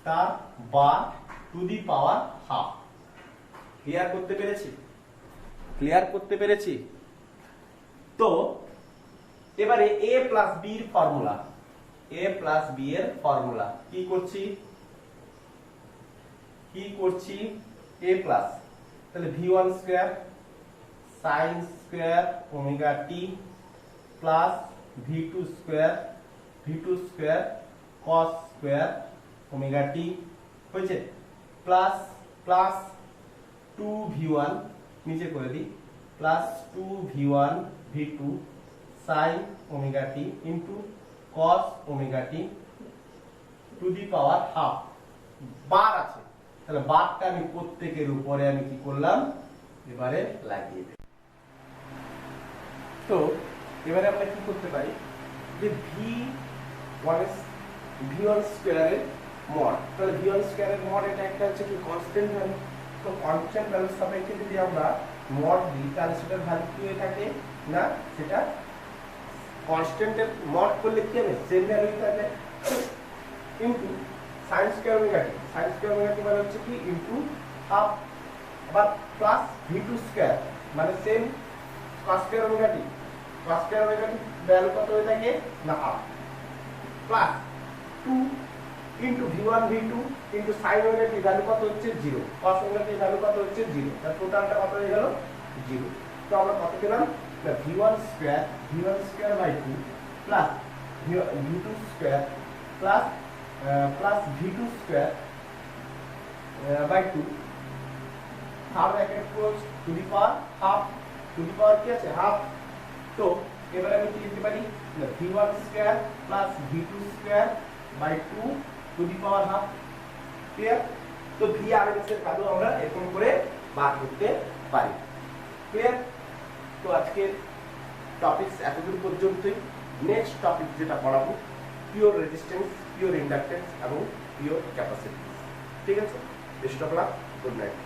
তার bar to the power half. Clear করতে পেরেছি? তো এবারে a প্লাস b এর ফর্মুলা, কি করছি? a প্লাস, তাহলে v1 square sin square omega t plus v2 square cos square omega t হয়েছে, প্লাস 2v1 নিচে করে দিই, plus 2v1 v2 sin omega t into cos omega t two the power half. বার আছে, তাহলে বারটা আমি প্রত্যেকের উপরে আমি কি করলাম? এবারে লাগিয়ে দেব। তো এবারে আমরা কি করতে পারি যে v1 স্কয়ারের মড, তাহলে v1 স্কয়ারের মড এটা একটা হচ্ছে কি কনস্ট্যান্ট ভ্যালু। তো কনস্ট্যান্ট ভ্যালুর সাপেক্ষে যদি আমরা মড দিই, তাহলে সেটার ভ্যালু কি হয়ে থাকে না, সেটা কনস্ট্যান্টের মড করলে কি হবে? সেম ভ্যালুই থাকবে into sin square omega t। sin square omega t মানে হচ্ছে কি ইনটু হাফ, আবার প্লাস v2 স্কয়ার মানে same cos square omega t। cos square omega t value কত হয়ে থাকে না half, plus 2 into v1 v2 into sin omega t value কত হচ্ছে 0, cos ওমেগা t ভ্যালু কত হচ্ছে 0, তার টোটালটা কত হয়ে গেল 0। তো আমরা কত পেলাম না v1 square by 2 plus v2 square plus v2 square by 2 half bracket close to the power half, to the power কি আছে? হাফ। তো এবারে আমি কি লিখতে পারি? v1 square plus v2 square by 2 to the power half. Clear? তো v rms এর ভ্যালু আমরা এরকম করে বার করতে পারি। ক্লিয়ার? তো আজকে টপিকস এতদূর পর্যন্তই। নেক্সট টপিক যেটা পড়াবো পিওর রেজিস্ট্যান্স, পিওর ইন্ডাক্টেন্স এবং পিওর ক্যাপাসিটি। ঠিক আছে? Best of luck, good night.